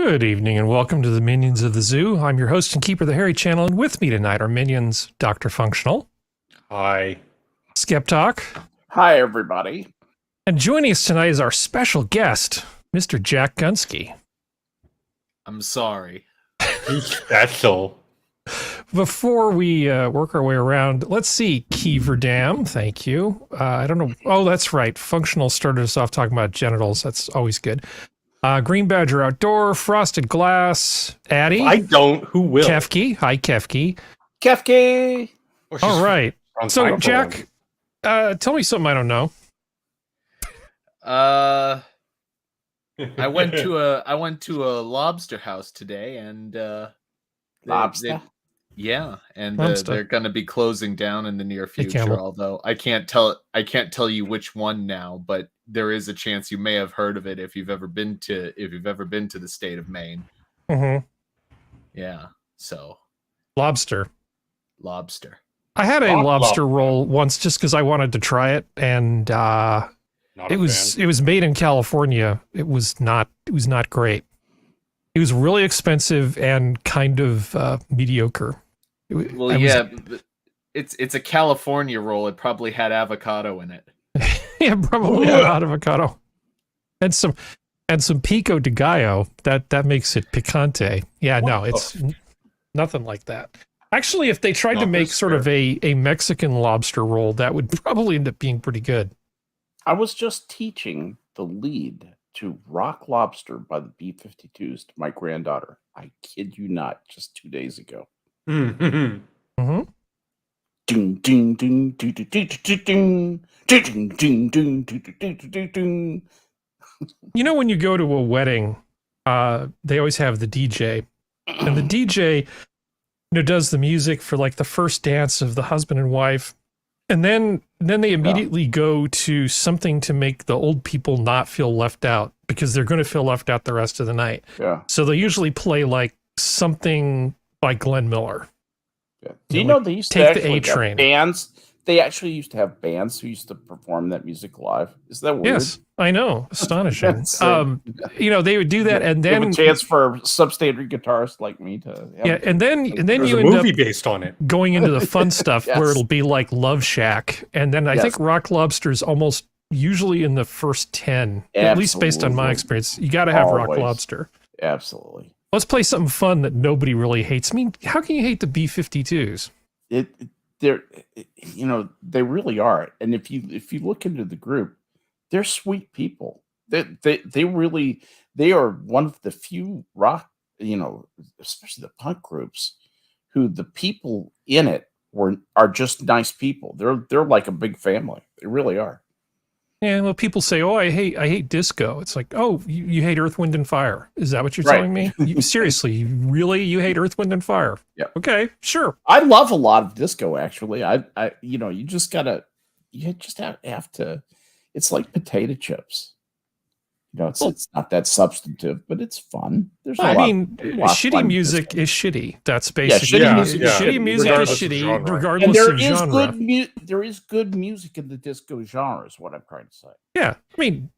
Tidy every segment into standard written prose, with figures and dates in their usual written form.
Good evening and welcome to the Minions of the Zoo. I'm your host and keeper of the Harry Channel, and with me tonight are Minions DrFunctional. Hi. SkepTock. Hi, everybody. And joining us tonight is our special guest, Mr. Jack Gunski. I'm sorry. Who's special? Before we work our way around, let's see. Keeverdam, thank you. I don't know. Oh, that's right. Functional started us off talking about genitals. That's always good. Green Badger Outdoor, Frosted Glass, Addie. I don't. Who will? Kefke. Hi, Kefke. Kefke. All right. So, time for Jack, tell me something I don't know. I went to a lobster house today, and Lobster? they're going to be closing down in the near Hey, future. Campbell. Although I can't tell you which one now, but there is a chance you may have heard of it if you've ever been to the state of Maine. Mm-hmm. Yeah. So Lobster. lobster. I had a Rock lobster lobster. roll once just because I wanted to try it, and Not it was made in California. It was not great. It was really expensive and kind of mediocre. Well, I was- yeah, but it's a California roll. It probably had avocado in it. yeah, probably had avocado and some pico de gallo. That makes it picante. Yeah, no, it's nothing like that. Actually, if they tried to Not make this sort of a Mexican lobster roll, that would probably end up being pretty good. I was just teaching the lead to Rock Lobster by the B-52s to my granddaughter. I kid you not, just 2 days ago. Mhm. Mm-hmm. Ding, ding, ding, ding, ding, ding, ding, ding, ding, ding, ding, ding, ding. You know, when you go to a wedding, they always have the DJ, and the DJ, does the music for like the first dance of the husband and wife, and then they immediately go to something to make the old people not feel left out because they're going to feel left out the rest of the night. Yeah. So they usually play like something by Glenn Miller. Yeah. Do you Like, know they used to take the actually A-Train. have bands? They actually used to have bands who used to perform that music live. Is that weird? Yes, I know, astonishing. Insane. They would do that, and Give then a chance for a substandard guitarist like me to. yeah, and then There's you a end up movie based on it. going into the fun stuff Yes. where it'll be like Love Shack, and then I Yes. think Rock Lobster is almost usually in the first 10, at least based on my Absolutely. experience. You got to have Rock Always. Lobster. Absolutely. Let's play something fun that nobody really hates. I mean, how can you hate the B-52s? They really are. And if you look into the group, they're sweet people. They are one of the few rock, especially the punk groups, who the people in it are just nice people. They're like a big family. They really are. Yeah, well, people say, "Oh, I hate disco." It's like, "Oh, you hate Earth, Wind, and Fire." Is that what you're Right. telling me? Seriously, you hate Earth, Wind, and Fire? Yeah. Okay, sure. I love a lot of disco, actually. You just have to. It's like potato chips. It's not that substantive, but it's fun. There's a lot of shitty fun music disco. is shitty. That's basically shitty music is shitty shitty, music is regardless of shitty, genre. And regardless there of is genre. there is good music in the disco genre, is what I'm trying to say. Yeah, I mean,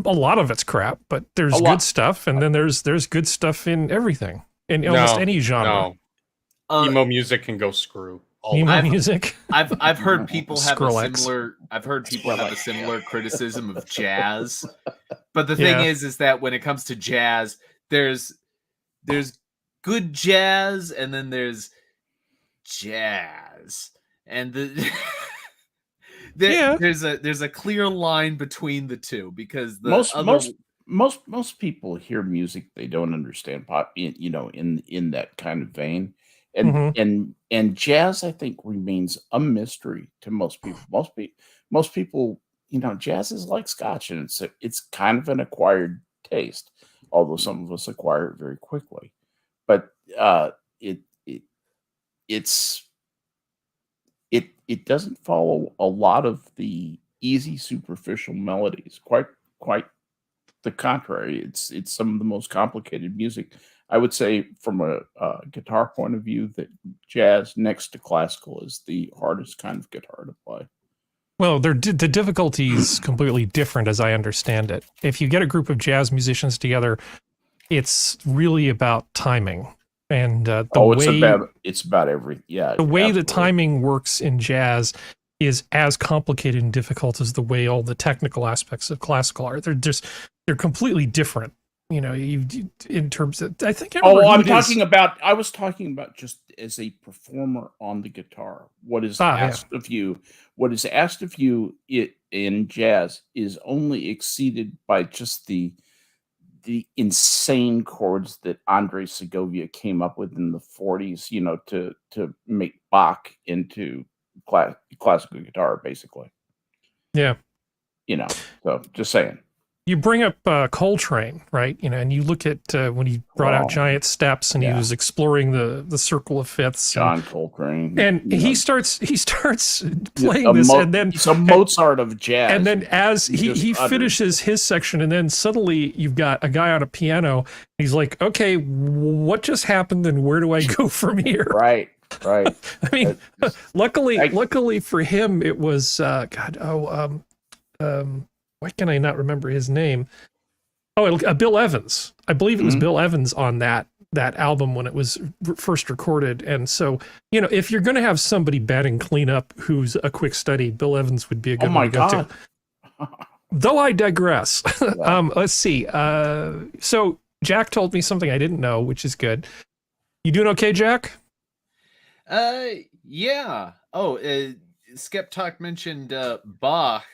a lot of it's crap, but there's A good lot. stuff, and then there's good stuff in everything, in almost any genre. No. Emo music can go screw. All Emo of it. music. I've heard people have Skrillex. a similar criticism of jazz. But the thing Yeah. is that when it comes to jazz, there's good jazz and then there's jazz. And Yeah. there's a clear line between the two because the most people hear music they don't understand pop in that kind of vein. And Mhm. and jazz, I think, remains a mystery to most people. Most people, jazz is like scotch, and it's kind of an acquired taste, although some of us acquire it very quickly. But it doesn't follow a lot of the easy, superficial melodies. Quite the contrary. It's some of the most complicated music. I would say, from a guitar point of view, that jazz next to classical is the hardest kind of guitar to play. Well, the difficulty is completely different, as I understand it. If you get a group of jazz musicians together, it's really about timing. And the way it's about every the way the timing works in jazz is as complicated and difficult as the way all the technical aspects of classical are. They're completely different. You know, in terms of I think. I was talking about just as a performer on the guitar. What is asked of you? What is asked of you in jazz is only exceeded by just the insane chords that Andre Segovia came up with in the 40s, you know, to make Bach into classical guitar, basically. Yeah. You know, so just saying. You bring up Coltrane, right? You know, and you look at when he brought out Giant Steps, and he was exploring the circle of fifths. John Coltrane, and he starts playing this, and then he's a Mozart of jazz. And then as he finishes his section, and then suddenly you've got a guy on a piano. He's like, "Okay, what just happened, and where do I go from here?" Right. I mean, luckily for him, it was why can I not remember his name? Oh, Bill Evans. I believe it was Bill Evans on that album when it was first recorded. And so, you know, if you're going to have somebody batting cleanup who's a quick study, Bill Evans would be a good one to go to. Though I digress. Let's see. So Jack told me something I didn't know, which is good. You doing okay, Jack? Yeah. Oh, SkepTock mentioned Bach.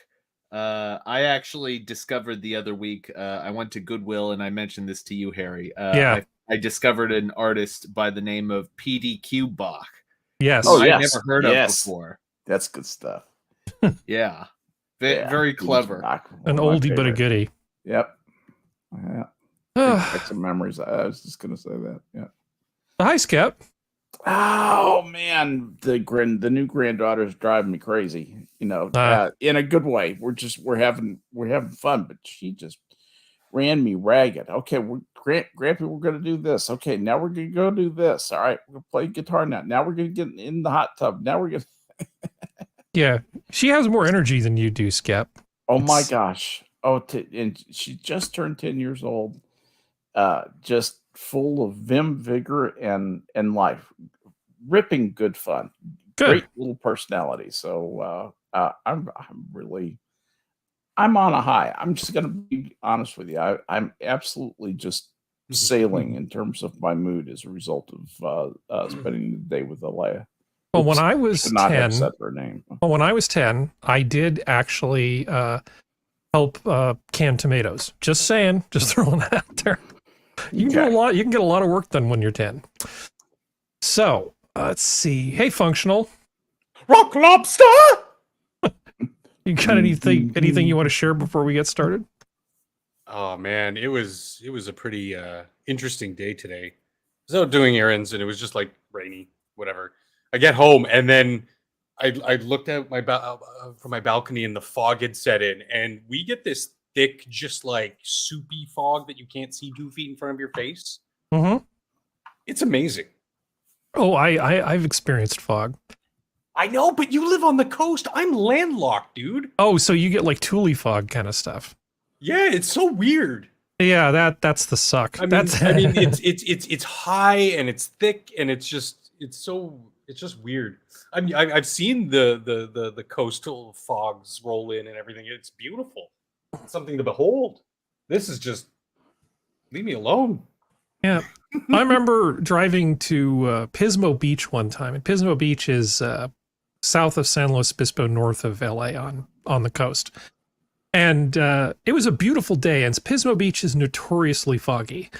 I actually discovered the other week, I went to Goodwill and I mentioned this to you, Harry. I discovered an artist by the name of PDQ Bach. Yes. I never heard of before. That's good stuff. Yeah. Very clever. An oldie but a goodie. Yep. Yeah. Back some memories. I was just going to say that. Yeah. Hi, Skep. Oh man, the new granddaughter's driving me crazy. You know, in a good way. We're having fun, but she just ran me ragged. Okay, Grampy, we're gonna do this. Okay, now we're gonna go do this. All right, we're gonna play guitar now. Now we're gonna get in the hot tub. Now we're gonna. Yeah, she has more energy than you do, Skep. Oh my gosh! And she just turned 10 years old. Just full of vim, vigor, and life. Ripping good fun. Good. Great little personality. So I'm on a high. I'm just gonna be honest with you. I'm absolutely just sailing in terms of my mood as a result of spending the day with Alea. Well, when I was 10, her name. Well, when I was 10, I did actually help can tomatoes. Just saying, just throwing that out there. You can do a lot. You can get a lot of work done when you're 10. So let's see. Hey, Functional. Rock Lobster. You got anything you want to share before we get started? Oh man, it was a pretty interesting day today. I was out doing errands and it was just like rainy, whatever. I get home and then I looked out from my balcony and the fog had set in, and we get this thick, just like soupy fog that you can't see 2 feet in front of your face. Mm-hmm. It's amazing. Oh, I've experienced fog. I know, but you live on the coast. I'm landlocked, dude. Oh, so you get like Thule fog kind of stuff. Yeah, it's so weird. Yeah, that's the suck. I mean, it's high and it's thick and it's just weird. I mean, I've seen the coastal fogs roll in and everything. It's beautiful. It's something to behold. This is just leave me alone. Yeah, I remember driving to Pismo Beach one time, and Pismo Beach is south of San Luis Obispo, north of LA on the coast. And it was a beautiful day, and Pismo Beach is notoriously foggy.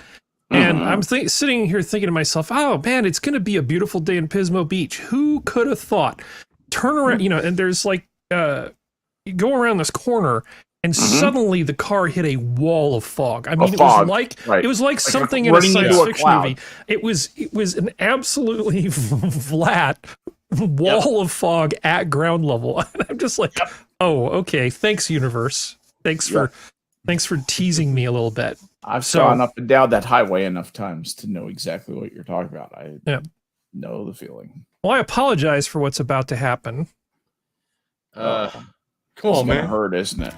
And I'm sitting here thinking to myself, oh man, it's going to be a beautiful day in Pismo Beach. Who could have thought? Turn around, you know, and there's like, you go around this corner, and suddenly the car hit a wall of fog. I mean, it was like something in a science fiction movie. It was an absolutely flat wall of fog at ground level. And I'm just like, oh, okay. Thanks, universe. Thanks for teasing me a little bit. I've gone up and down that highway enough times to know exactly what you're talking about. I know the feeling. Well, I apologize for what's about to happen. Come on, man. Hurt, isn't it?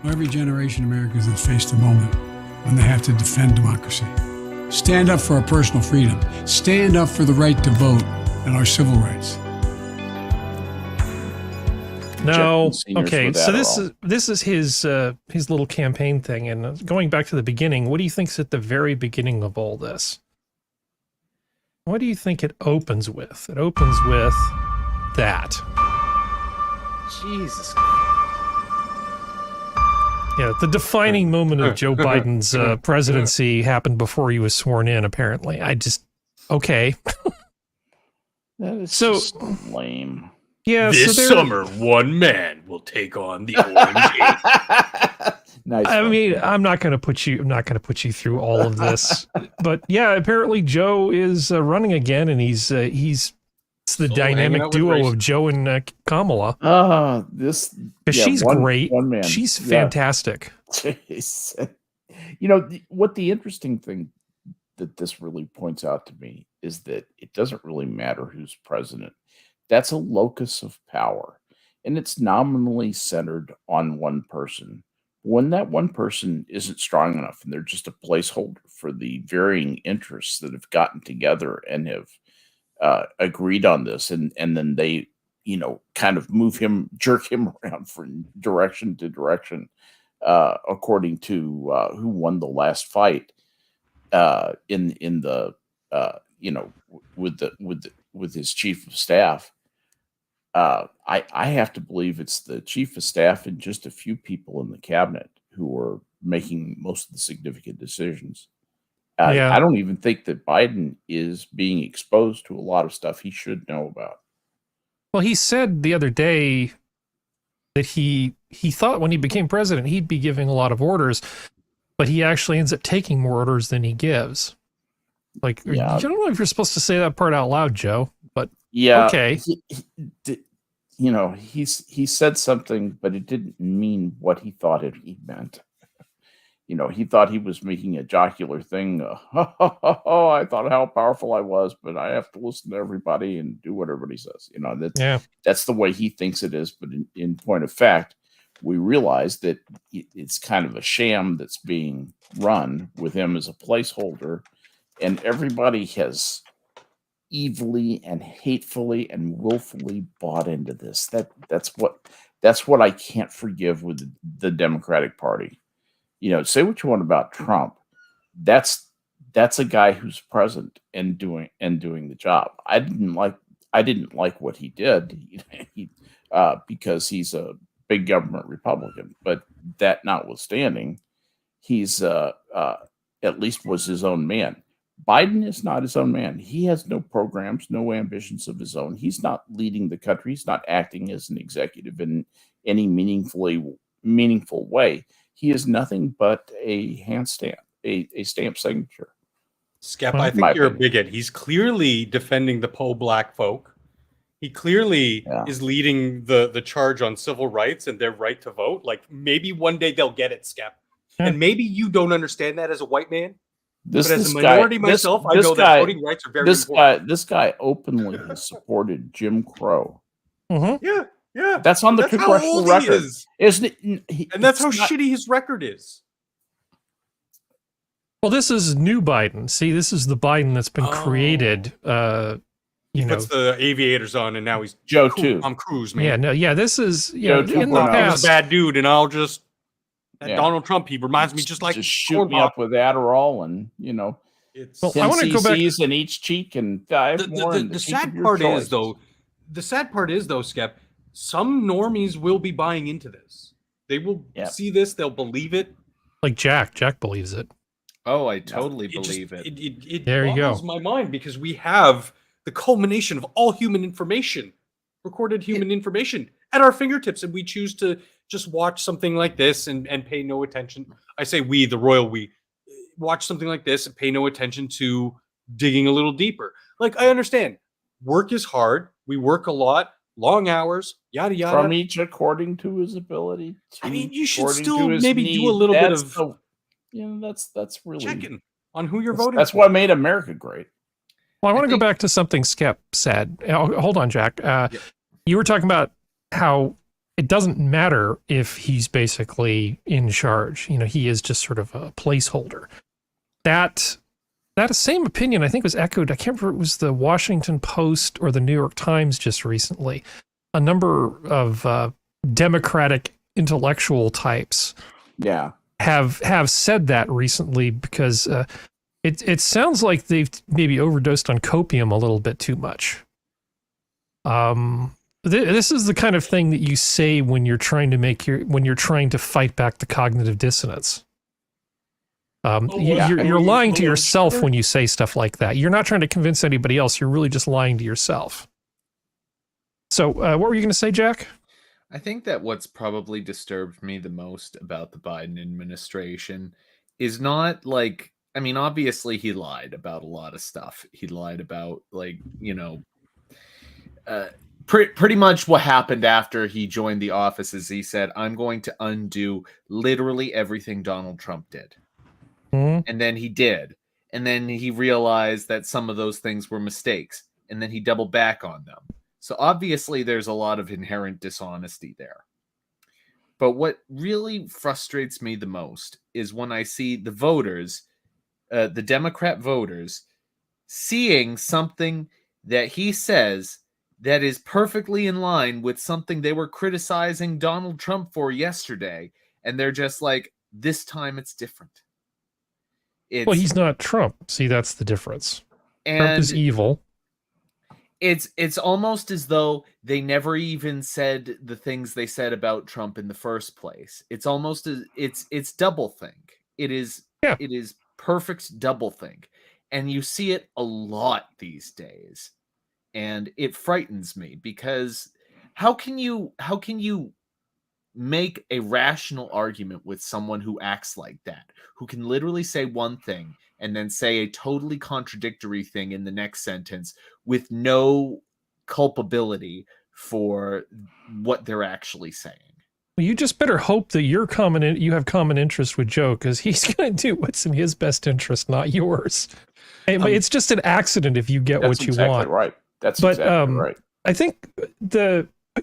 Every generation of Americans has faced a moment when they have to defend democracy. Stand up for our personal freedom. Stand up for the right to vote and our civil rights. No, Seniors okay. with So Adderall. this is his little campaign thing, and going back to the beginning, what do you think's at the very beginning of all this? What do you think it opens with? It opens with that. Jesus. Yeah, the defining moment of Joe Biden's presidency happened before he was sworn in. Apparently, okay. That is So- just lame. Yeah, This so there- summer, one man will take on the Orange Ape. Nice. I one. mean, I'm not going to put you through all of this, but yeah, apparently Joe is running again, and he's it's the Still hanging dynamic out with duo racists. of Joe and Kamala. This Because yeah, she's great. One man. She's Yeah. fantastic. Jeez. You know what the interesting thing that this really points out to me is that it doesn't really matter who's president. That's a locus of power, and it's nominally centered on one person. When that one person isn't strong enough and they're just a placeholder for the varying interests that have gotten together and have agreed on this, and then they, kind of jerk him around from direction to direction, according to who won the last fight in the with his chief of staff. I have to believe it's the chief of staff and just a few people in the cabinet who are making most of the significant decisions. Yeah. I don't even think that Biden is being exposed to a lot of stuff he should know about. Well, he said the other day that he thought when he became president he'd be giving a lot of orders, but he actually ends up taking more orders than he gives. Like, Yeah. I don't know if you're supposed to say that part out loud, Joe, but Yeah. Okay. He said something, but it didn't mean what he thought he meant. He thought he was making a jocular thing. I thought how powerful I was, but I have to listen to everybody and do what everybody says. yeah. That's the way he thinks it is. But in point of fact, we realize that it's kind of a sham that's being run with him as a placeholder, and everybody has evilly and hatefully and willfully bought into this. That's what I can't forgive with the Democratic Party. Say what you want about Trump. That's a guy who's present and doing the job. I didn't like what he did because he's a big government Republican. But that notwithstanding, he's at least was his own man. Biden is not his own man. He has no programs, no ambitions of his own. He's not leading the country. He's not acting as an executive in any meaningful way. He is nothing but a hand stamp, a stamp signature. Skep, Well, I in my think you're a opinion. bigot. He's clearly defending the pro-black folk. He clearly Yeah. is leading the charge on civil rights and their right to vote. Like, maybe one day they'll get it, Skep. Yeah. And maybe you don't understand that as a white man. This But as a guy- minority this- myself, I this know guy- that voting rights are very important. This guy openly has supported Jim Crow. Yeah, yeah. That's on the That's how congressional old record, he is. isn't it? And that's how It's not- shitty his record is. Well, this is new Biden. See, this is the Biden that's been created. He puts the aviators on, and now he's Joe cool. too. Tom Cruise, man. this is Joe in the 2.0. I was past. a bad dude, and I'll just Yeah. Donald Trump. He reminds me just like shoot Corn me Pop. up with Adderall and It's Well, 10 I wanna go back- cc's in each cheek and 5 the, more. the, in the cheek of sad your part choice. is though. The sad part is though, Skep. Some normies will be buying into this. They will Yep. see this. They'll believe it. Like Jack believes it. Oh, I totally It just- believe it. It There you go. boggles my mind because we have the culmination of all human information, recorded human information at our fingertips, and we choose to just watch something like this and pay no attention. I say we, the royal we, watch something like this and pay no attention to digging a little deeper. Like, I understand work is hard. We work a lot, long hours, yada yada. From each according to his ability. I mean, you should according still to his maybe do a need. little bit That's of that's really checking on who you're that's, voting that's for. what made America great. Well, I want to go think- back to something Skep said. Hold on, Jack. You were talking about how it doesn't matter if he's basically in charge. You know, he is just sort of a placeholder. That same opinion, I think, was echoed. I can't remember if it was the Washington Post or the New York Times just recently. A number of Democratic intellectual types have said that recently because it sounds like they've maybe overdosed on copium a little bit too much. This is the kind of thing that you say when you're trying to fight back the cognitive dissonance. You're lying to yourself when you say stuff like that. You're not trying to convince anybody else. You're really just lying to yourself. So what were you going to say, Jack? I think that what's probably disturbed me the most about the Biden administration is not like, I mean, obviously he lied about a lot of stuff. He lied about, like, you know, pretty much what happened after he joined the office is he said, I'm going to undo literally everything Donald Trump did. And then he did. And then he realized that some of those things were mistakes. And then he doubled back on them. So obviously there's a lot of inherent dishonesty there. But what really frustrates me the most is when I see the voters, the Democrat voters, seeing something that he says that is perfectly in line with something they were criticizing Donald Trump for yesterday. And they're just like, this time it's different. Well, he's not Trump. See, that's the difference. Trump is evil. It's almost as though they never even said the things they said about Trump in the first place. It's almost as it's doublethink. It is perfect doublethink. And you see it a lot these days. And it frightens me because how can you make a rational argument with someone who acts like that, who can literally say one thing and then say a totally contradictory thing in the next sentence with no culpability for what they're actually saying? Well, you just better hope that you have common interest with Joe, because he's going to do what's in his best interest, not yours. It's just an accident if you get what you want. Right. That's exactly right. I think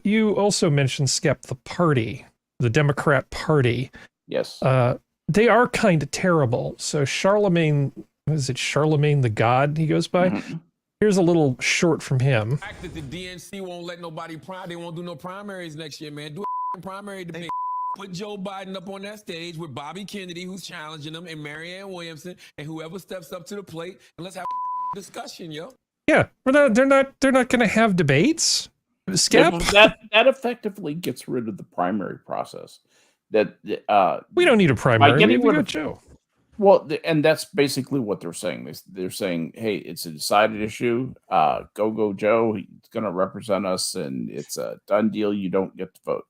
you also mentioned Skep, the party, the Democrat Party. Yes. They are kind of terrible. So Charlemagne, is it Charlemagne the God he goes by? Mm-hmm. Here's a little short from him. The fact that the DNC won't let nobody they won't do no primaries next year, man. Do a primary debate. Put Joe Biden up on that stage with Bobby Kennedy, who's challenging him, and Marianne Williamson, and whoever steps up to the plate, and let's have a discussion, yo. Yeah, they're not going to have debates. Skep? That effectively gets rid of the primary process. That we don't need a primary. We got Joe. Well, and that's basically what they're saying. They're saying, hey, it's a decided issue. Go Joe. He's going to represent us, and it's a done deal. You don't get to vote.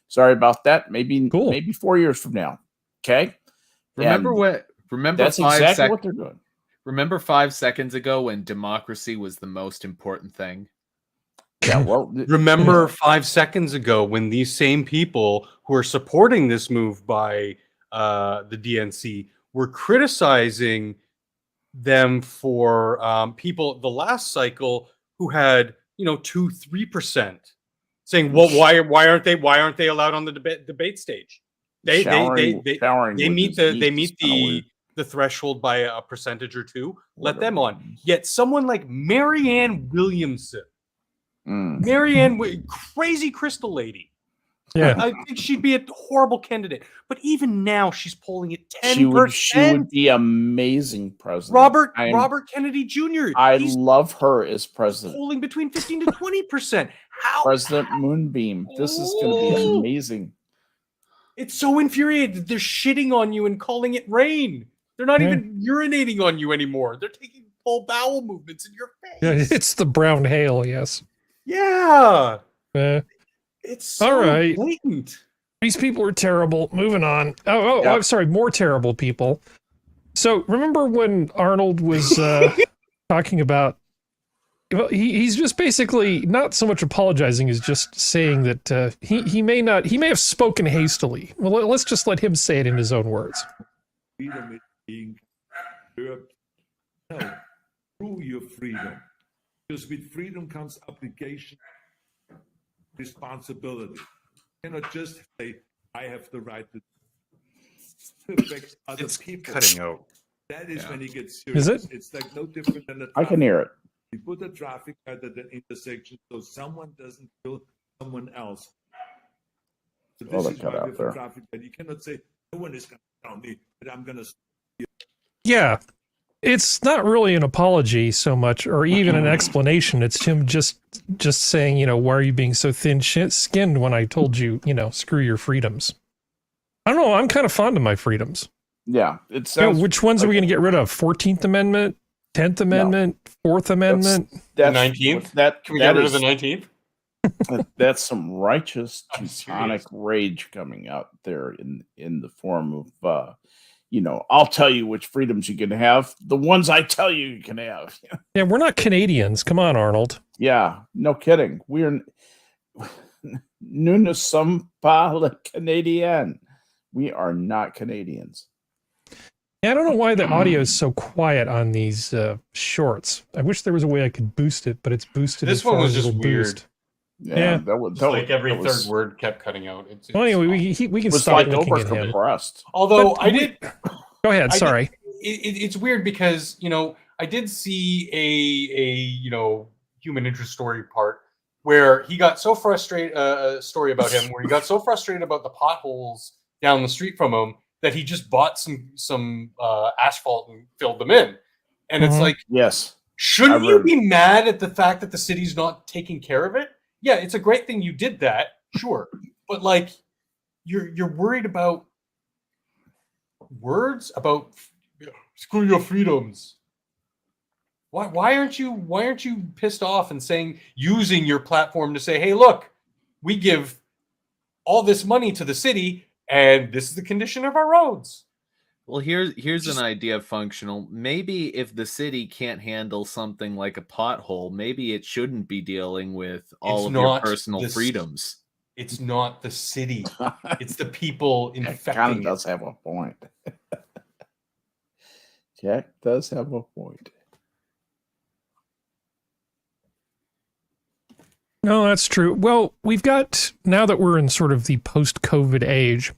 Sorry about that. Maybe 4 years from now. Okay. Remember that's exactly what they're doing. Remember 5 seconds ago when democracy was the most important thing? Yeah, well, remember 5 seconds ago when these same people who are supporting this move by the DNC were criticizing them for people the last cycle who had 2-3%, saying, "Well, why aren't they allowed on the debate stage? They meet the threshold by a percentage or two. Let them on." Yet someone like Marianne Williamson. Marianne, crazy crystal lady. Yeah, I think she'd be a horrible candidate. But even now, she's polling at 10%. She would be amazing president. Robert Kennedy Jr. He's love her as president. Polling between 15 to 20%. How? President Moonbeam. This is going to be amazing. It's so infuriating. They're shitting on you and calling it rain. They're not even urinating on you anymore. They're taking full bowel movements in your face. Yeah, it's the brown hail. Yes. Yeah. It's so all right. blatant. These people are terrible. Moving on. I'm sorry. More terrible people. So remember when Arnold was talking about? Well, he's just basically not so much apologizing as just saying that he may have spoken hastily. Well, let's just let him say it in his own words. Freedom is being disturbed. No, through your freedom. Because with freedom comes obligation, responsibility. cannot just say, I have the right to affect other It's people. cutting out. That is when he gets Is serious. it? It's like no different than a I can hear it. You put a traffic light at an intersection so someone doesn't kill someone else. So Oh, this they is cut why out we have there. a traffic light. You cannot say, no one is going to tell me that I'm going to. Yeah. It's not really an apology so much, or even an explanation. It's him just saying, you know, why are you being so thin-skinned when I told you, you know, screw your freedoms. I don't know. I'm kind of fond of my freedoms. Yeah, it You know, sounds. which ones are we going to get rid of? 14th Amendment, 10th Amendment, 4th Amendment? The That's 19th? That Can we that get rid of is- the 19th? That's some righteous I'm Teutonic serious. rage coming out there in the form of, you know, I'll tell you which freedoms you can have. The ones I tell you you can have. Yeah, we're not Canadians. Come on, Arnold. Yeah, no kidding. We're nous ne sommes pas les Canadiens. We are not Canadians. Yeah, I don't know why the audio is so quiet on these shorts. I wish there was a way I could boost it, but it's boosted. This as far one was as it'll just weird. boost. Yeah, Yeah. that was It's that like was, every that was, third word kept cutting out. It's Well, anyway, we can was stop like looking over at him. compressed. Although But I did, Go ahead. I did- Sorry. it's weird because, you know, I did see a you know, human interest story part where he got so frustrated, a story about him where he got so frustrated about the potholes down the street from him that he just bought some asphalt and filled them in. And it's Mhm. like, Yes. shouldn't I you read- be mad at the fact that the city's not taking care of it? Yeah, it's a great thing you did that, sure. But like you're worried about words, about screw your freedoms. Why aren't you pissed off and saying, using your platform to say, hey, look, we give all this money to the city and this is the condition of our roads. Well, here's an idea of functional. Maybe if the city can't handle something like a pothole, maybe it shouldn't be dealing with all It's of your not personal this- freedoms. It's not the city. It's the people Jack kind infecting of it. does have a point. Jack does have a point. No, that's true. Well, we've got, now that we're in sort of the post-COVID age,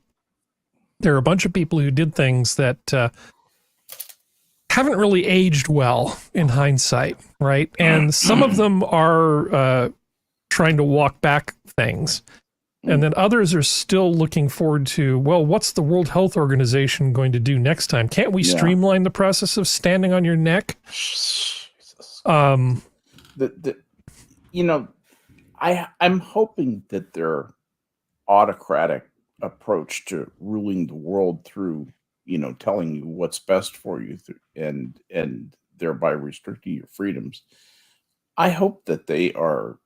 there are a bunch of people who did things that haven't really aged well in hindsight, right? And some of them are trying to walk back things. And then others are still looking forward to, well, what's the World Health Organization going to do next time? Can't we Yeah. streamline the process of standing on your neck? You know, I'm hoping that their autocratic approach to ruling the world through, you know, telling you what's best for you and thereby restricting your freedoms. I hope that they are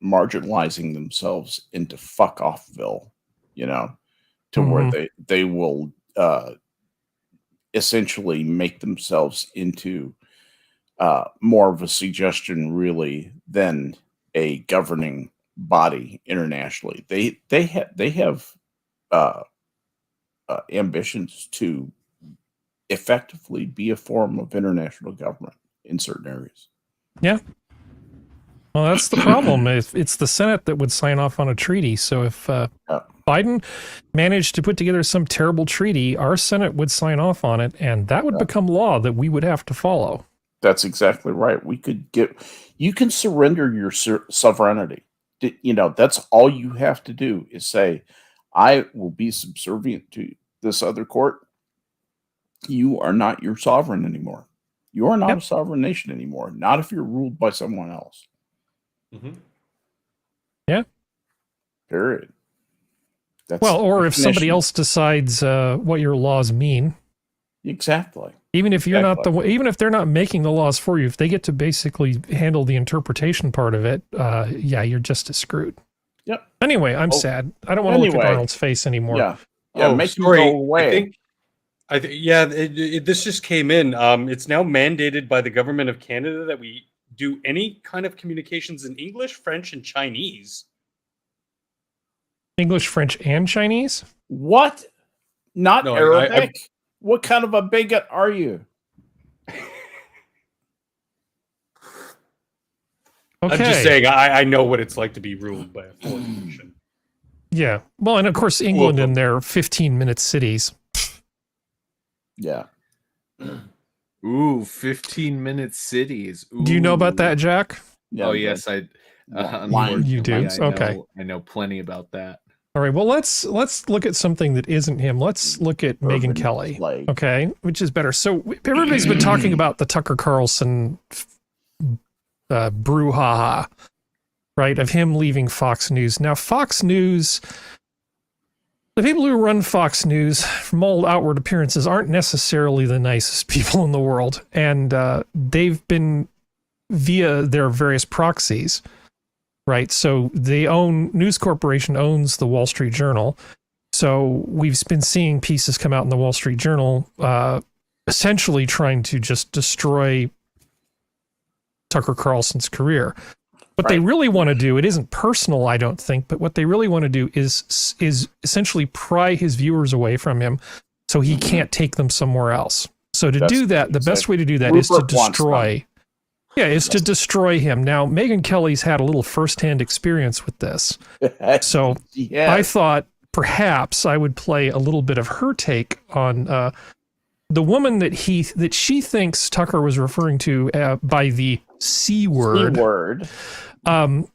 marginalizing themselves into fuck offville, you know, to where they will essentially make themselves into more of a suggestion really than a governing body internationally. They have ambitions to effectively be a form of international government in certain areas. Yeah. Well, that's the problem. It's the Senate that would sign off on a treaty. So if Biden managed to put together some terrible treaty, our Senate would sign off on it, and that would become law that we would have to follow. That's exactly right. You can surrender your sovereignty. You know, that's all you have to do is say, I will be subservient to this other court. You are not your sovereign anymore. You are not a sovereign nation anymore. Not if you're ruled by someone else. Mm-hmm. Yeah. Period. That's Well, or if somebody definition. else decides what your laws mean. Exactly. Even if you're Exactly. not even if they're not making the laws for you, if they get to basically handle the interpretation part of it, yeah, you're just as screwed. Yep. Anyway, I'm sad. I don't want to look at Arnold's face anymore. Yeah. Yeah. Make them sorry. go away. I think yeah. This just came in. It's now mandated by the government of Canada that we do any kind of communications in English, French, and Chinese. English, French, and Chinese? What? Not No, Arabic? What kind of a bigot are you? Okay. I'm just saying. I know what it's like to be ruled by a foreign nation. Yeah. Well, and of course, England and their 15-minute cities. Yeah. Ooh, 15-minute cities. Do you know about Ooh. that, Jack? Yeah, Oh but yes, I. Line- You do? unfortunately, Okay. I know plenty about that. All right. Well, let's look at something that isn't him. Let's look at Megyn Urban Kelly. plague. Okay, which is better. So everybody's been talking about the Tucker Carlson brouhaha, right? Of him leaving Fox News. Now, Fox News, the people who run Fox News, from all outward appearances, aren't necessarily the nicest people in the world, and they've been via their various proxies. Right. So News Corporation owns the Wall Street Journal. So we've been seeing pieces come out in the Wall Street Journal, essentially trying to just destroy Tucker Carlson's career. What they really want to do, it isn't personal, I don't think, but what they really want to do is essentially pry his viewers away from him so he can't take them somewhere else. So to do that, the best way to do that is to destroy. Yeah, is to destroy him. Now, Megyn Kelly's had a little firsthand experience with this. So I thought perhaps I would play a little bit of her take on the woman that she thinks Tucker was referring to by the C word. C word. Well,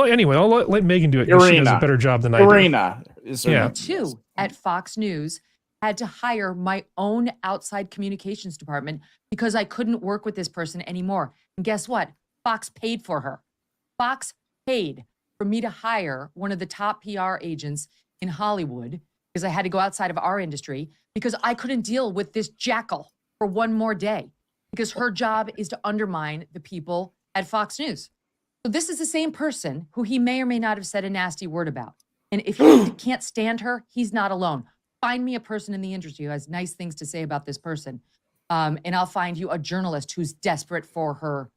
anyway, I'll let Megyn do it because she does a better job than I do. Irina is her name. Too at Fox News had to hire my own outside communications department because I couldn't work with this person anymore. And guess what? Fox paid for her. Fox paid for me to hire one of the top PR agents in Hollywood because I had to go outside of our industry because I couldn't deal with this jackal for one more day because her job is to undermine the people at Fox News. So this is the same person who he may or may not have said a nasty word about. And if he can't stand her, he's not alone. Find me a person in the industry who has nice things to say about this person. And I'll find you a journalist who's desperate for her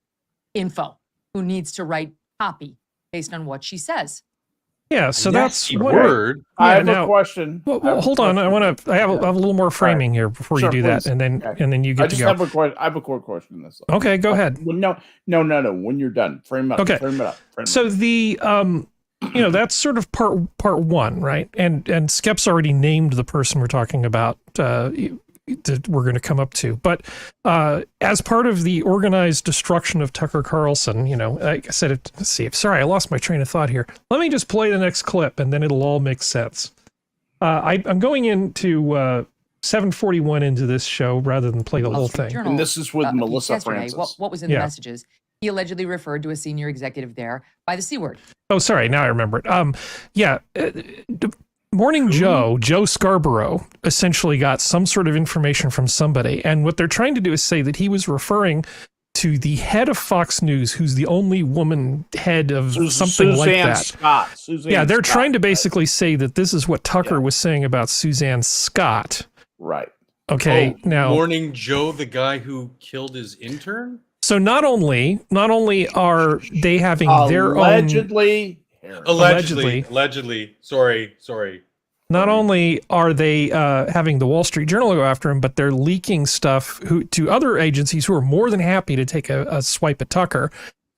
info, who needs to write copy based on what she says. Yeah, so that's word. I have a question. Well, hold on. I have a little more framing here before you do that, and then you get to go. I have a core question. This. Okay, go ahead. Well, no. When you're done, frame it up. Okay. Frame it up. So the that's sort of part one, right? And Skep's already named the person we're talking about that we're going to come up to. But as part of the organized destruction of Tucker Carlson, like I said, let's see. Sorry, I lost my train of thought here. Let me just play the next clip, and then it'll all make sense. I'm going into 7:41 into this show rather than play the whole thing. And this is with Melissa Francis. What was in the messages? He allegedly referred to a senior executive there by the C word. Oh, sorry. Now I remember it. Morning Joe Scarborough essentially got some sort of information from somebody. And what they're trying to do is say that he was referring to the head of Fox News, who's the only woman head of something like that. Suzanne they're Scott, trying to basically say that this is what Tucker was saying about Suzanne Scott. Right. Okay. Now, Morning Joe, the guy who killed his intern? So not only are they having their own allegedly. Sorry. Not only are they having the Wall Street Journal go after him, but they're leaking stuff to other agencies who are more than happy to take a swipe at Tucker,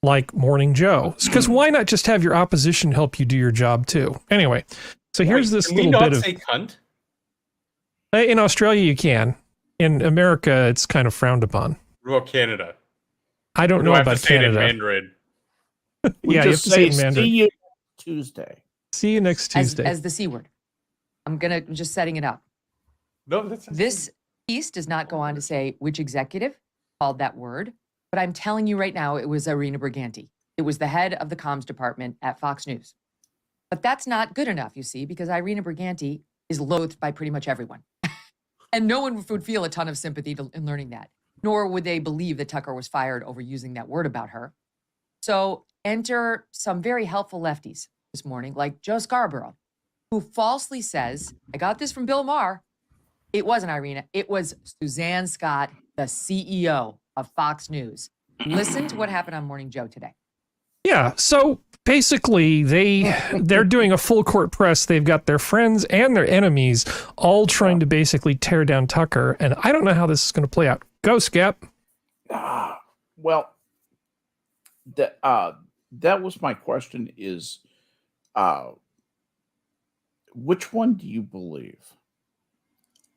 like Morning Joe. Because why not just have your opposition help you do your job too? Anyway, so here's this little bit of. Say cunt? In Australia, you can. In America, it's kind of frowned upon. What about Canada? I don't know about Canada. Mandarin? Yeah, you have to say it in Mandarin. See you Tuesday. See you next Tuesday. As the C word. I'm just setting it up. No, This piece does not go on to say which executive called that word, but I'm telling you right now, it was Irina Briganti. It was the head of the comms department at Fox News. But that's not good enough, you see, because Irina Briganti is loathed by pretty much everyone. And no one would feel a ton of sympathy in learning that, nor would they believe that Tucker was fired over using that word about her. So enter some very helpful lefties this morning, like Joe Scarborough, who falsely says, I got this from Bill Maher. It wasn't Irina. It was Suzanne Scott, the CEO of Fox News. Listen to what happened on Morning Joe today. Yeah, so basically they're doing a full court press. They've got their friends and their enemies all trying to basically tear down Tucker. And I don't know how this is going to play out. Go, Skep. Well, that was my question is, which one do you believe?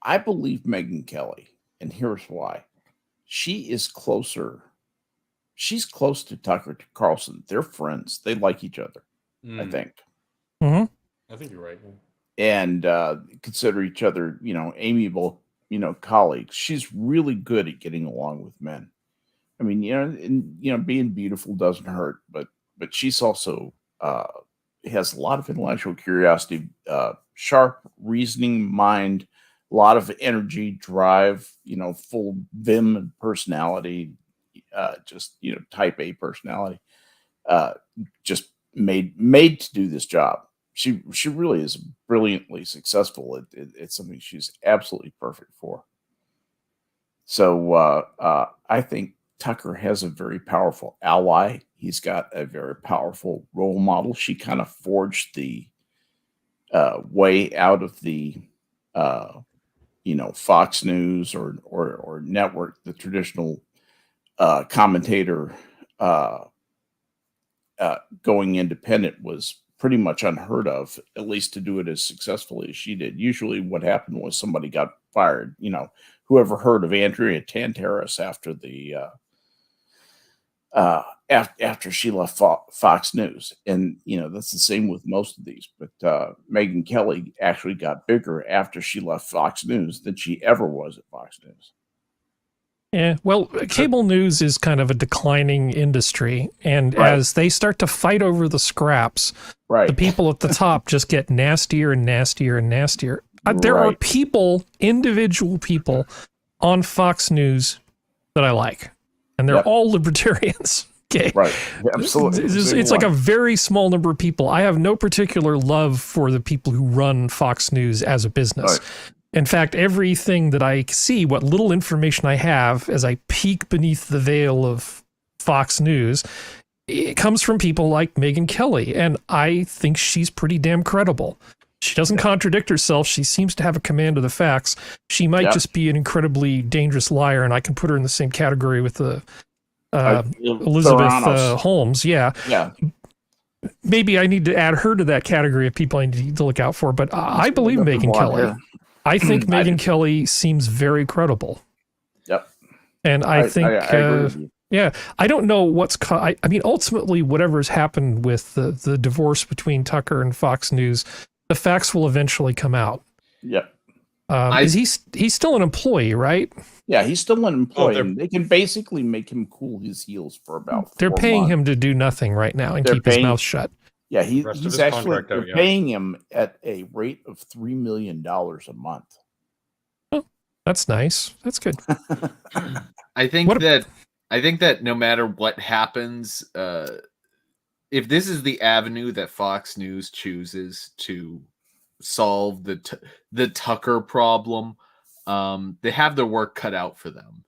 I believe Megyn Kelly, and here's why. She is closer. She's close to Tucker Carlson. They're friends. They like each other, I think. Mm-hmm. I think you're right. And consider each other, amiable, colleagues. She's really good at getting along with men. I mean, being beautiful doesn't hurt, but she's also has a lot of intellectual curiosity, sharp reasoning mind, a lot of energy, drive, full vim and personality, just type A personality, just made to do this job. She really is brilliantly successful. It's something she's absolutely perfect for. So I think Tucker has a very powerful ally. He's got a very powerful role model. She kind of forged the way out of the Fox News or network, the traditional commentator going independent was pretty much unheard of, at least to do it as successfully as she did. Usually what happened was somebody got fired. Whoever heard of Andrea Tantaris after the after she left Fox News? And that's the same with most of these. But Megyn Kelly actually got bigger after she left Fox News than she ever was at Fox News. Yeah, well, cable news is kind of a declining industry, and as they start to fight over the scraps, the people at the top just get nastier and nastier and nastier. There are individual people on Fox News that I like, and they're all libertarians. Okay, right? Yeah, absolutely, it's like a very small number of people. I have no particular love for the people who run Fox News as a business. In fact, everything that I see, what little information I have as I peek beneath the veil of Fox News, it comes from people like Megyn Kelly, and I think she's pretty damn credible. She doesn't contradict herself. She seems to have a command of the facts. She might just be an incredibly dangerous liar, and I can put her in the same category with the Elizabeth Holmes. Yeah. Maybe I need to add her to that category of people I need to look out for, but I believe Megyn Kelly. I think Megyn Kelly seems very credible. Yep. And I think, I agree with you. Yeah, I don't know what's, I mean, ultimately, whatever's happened with the divorce between Tucker and Fox News, the facts will eventually come out. Yep. He's still an employee, right? Yeah, he's still an employee. They can basically make him cool his heels for about 4 They're paying months. him to do nothing right now and keep his mouth shut. Yeah, he's actually paying him at a rate of $3 million a month. Oh, that's nice. That's good. I think that no matter what happens, if this is the avenue that Fox News chooses to solve the Tucker problem, they have their work cut out for them.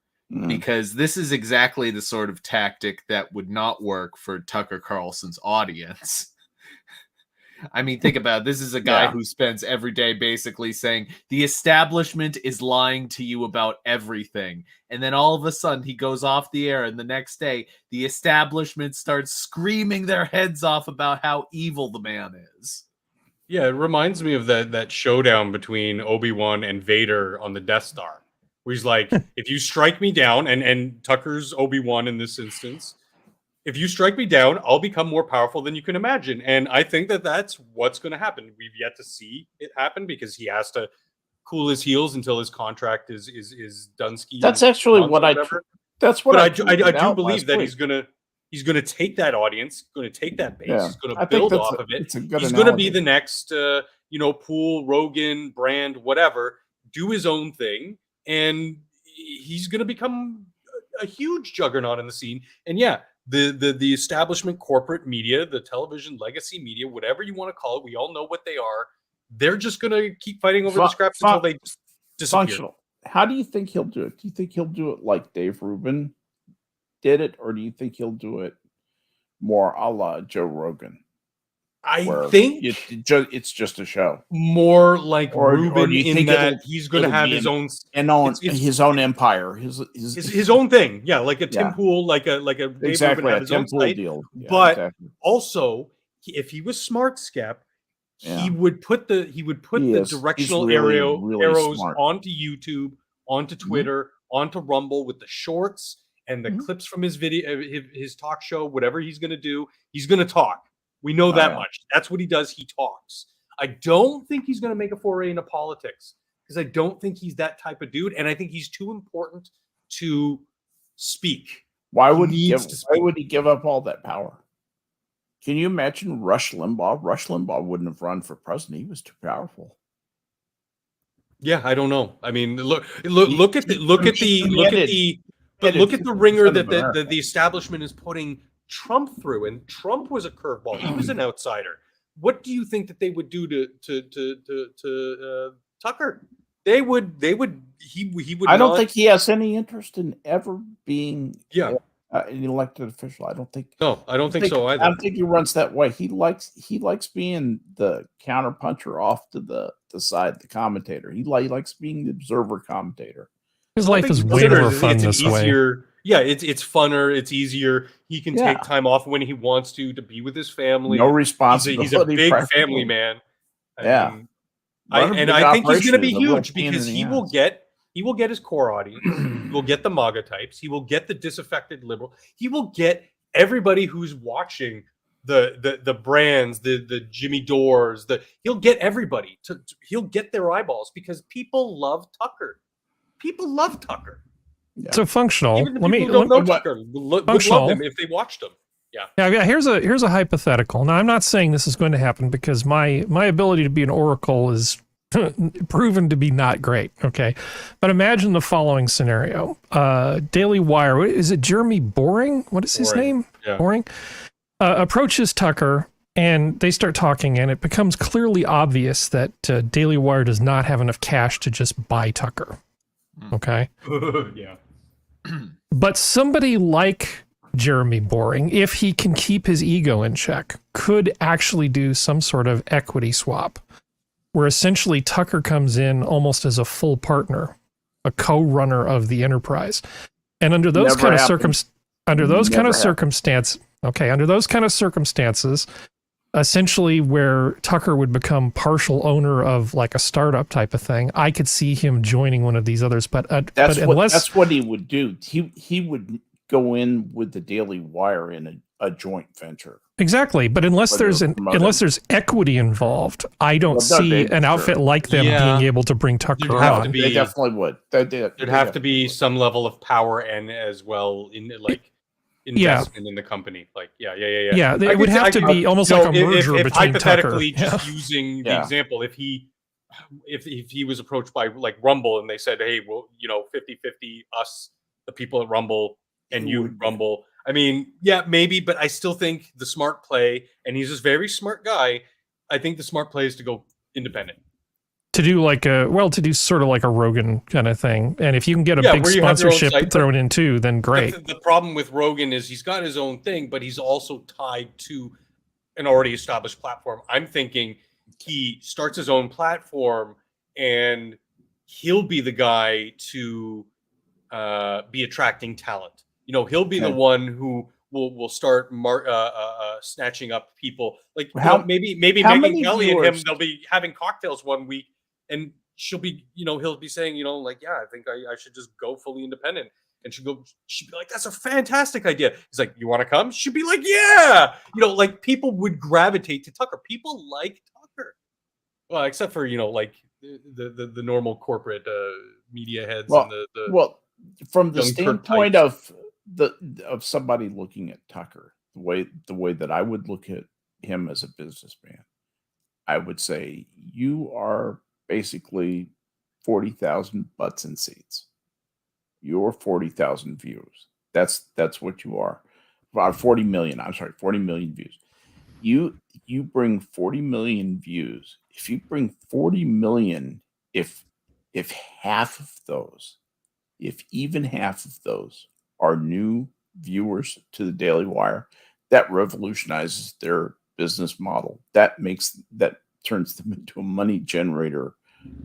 Because this is exactly the sort of tactic that would not work for Tucker Carlson's audience. I mean, think about it. This is a guy who spends every day basically saying the establishment is lying to you about everything. And then all of a sudden he goes off the air, and the next day the establishment starts screaming their heads off about how evil the man is. Yeah, it reminds me of that showdown between Obi-Wan and Vader on the Death Star, where he's like, if you strike me down, and Tucker's Obi-Wan in this instance, if you strike me down, I'll become more powerful than you can imagine. And I think that that's what's going to happen. We've yet to see it happen because he has to cool his heels until his contract is Gunski. That's actually what I do believe that he's going to take that audience, going to take that base, he's going to build off of it. He's going to be the next, Pool, Rogan, Brand, whatever, do his own thing. And he's going to become a huge juggernaut in the scene. And the establishment corporate media, the television legacy media, whatever you want to call it, we all know what they are. They're just going to keep fighting over the scraps until they disappear. Functional. How do you think he'll do it? Do you think he'll do it like Dave Rubin did it, or do you think he'll do it more a la Joe Rogan? I think it's just a show. More like Rubin in that he's going to have his own his own empire, his own thing. Yeah, like a Tim Pool, like a Dave Rubin had his own site. Deal. Yeah, but also, if he was smart, Skep, he would put the He's directional really arrows smart. onto YouTube, onto Twitter, onto Rumble with the shorts and the clips from his video, his talk show, whatever he's going to do. He's going to talk. We know that much. That's what he does. He talks. I don't think he's going to make a foray into politics because I don't think he's that type of dude, and I think he's too important to speak. Why would he give up all that power? Can you imagine Rush Limbaugh? Rush Limbaugh wouldn't have run for president. He was too powerful. Yeah, I don't know. I mean, look at the ringer that the establishment is putting Trump through, and Trump was a curveball. He was an outsider. What do you think that they would do to Tucker? He would. I don't think he has any interest in ever being an elected official. I don't think. No, I don't think so either. I don't think he runs that way. He likes being the counterpuncher off to the side, the commentator. He likes being the observer commentator. His life is way more fun this way. Yeah, it's funner. It's easier. He can take time off when he wants to be with his family. No responsibility. He's a big family man. I think he's going to be huge because he will get his core audience. He will get the MAGA types. He will get the disaffected liberal. He will get everybody who's watching the brands, the Jimmy Dores. He'll get everybody he'll get their eyeballs because people love Tucker. People love Tucker. Yeah. So functional. Even the people who don't know Tucker would love him if they watched him. Yeah. Here's a hypothetical. Now, I'm not saying this is going to happen because my ability to be an oracle is proven to be not great. Okay, but imagine the following scenario: Daily Wire. Is it Jeremy Boring? What is his name? Yeah. Boring. Approaches Tucker, and they start talking, and it becomes clearly obvious that Daily Wire does not have enough cash to just buy Tucker. Okay. Yeah. But somebody like Jeremy Boring, if he can keep his ego in check, could actually do some sort of equity swap where essentially Tucker comes in almost as a full partner, a co-runner of the enterprise. And under those kind of circumstances, essentially where Tucker would become partial owner of like a startup type of thing, I could see him joining one of these others. But that's what he would do. He would go in with the Daily Wire in a joint venture. Exactly, but unless there's equity involved, I don't see an outfit like them being able to bring Tucker on. They definitely would. There'd have to be some level of power and as well in investment in the company. Yeah. It would have to be almost like a merger between hypothetically, Tucker. just using the example, if he was approached by like Rumble and they said, hey, well, 50-50 us, the people at Rumble, and you Rumble. I mean, yeah, maybe, but I still think the smart play, and he's this very smart guy. I think the smart play is to go independent. To do sort of like a Rogan kind of thing. And if you can get a big sponsorship thrown in too, then great. The problem with Rogan is he's got his own thing, but he's also tied to an already established platform. I'm thinking he starts his own platform and he'll be the guy to be attracting talent. He'll be the one who will start snatching up people. Like maybe Megyn Kelly and him, they'll be having cocktails one week, and she'll be, he'll be saying, I think I should just go fully independent. And she'd be like, that's a fantastic idea. He's like, you want to come? She'd be like, yeah. Like people would gravitate to Tucker. People like Tucker. Well, except for, like the normal corporate media heads. From the standpoint of somebody looking at Tucker, the way that I would look at him as a businessman, I would say you are basically 40,000 butts in seats. You're 40,000 views. That's what you are. 40 million. I'm sorry, 40 million views. You bring 40 million views. If you bring 40 million, if even half of those are new viewers to the Daily Wire, that revolutionizes their business model. That turns them into a money generator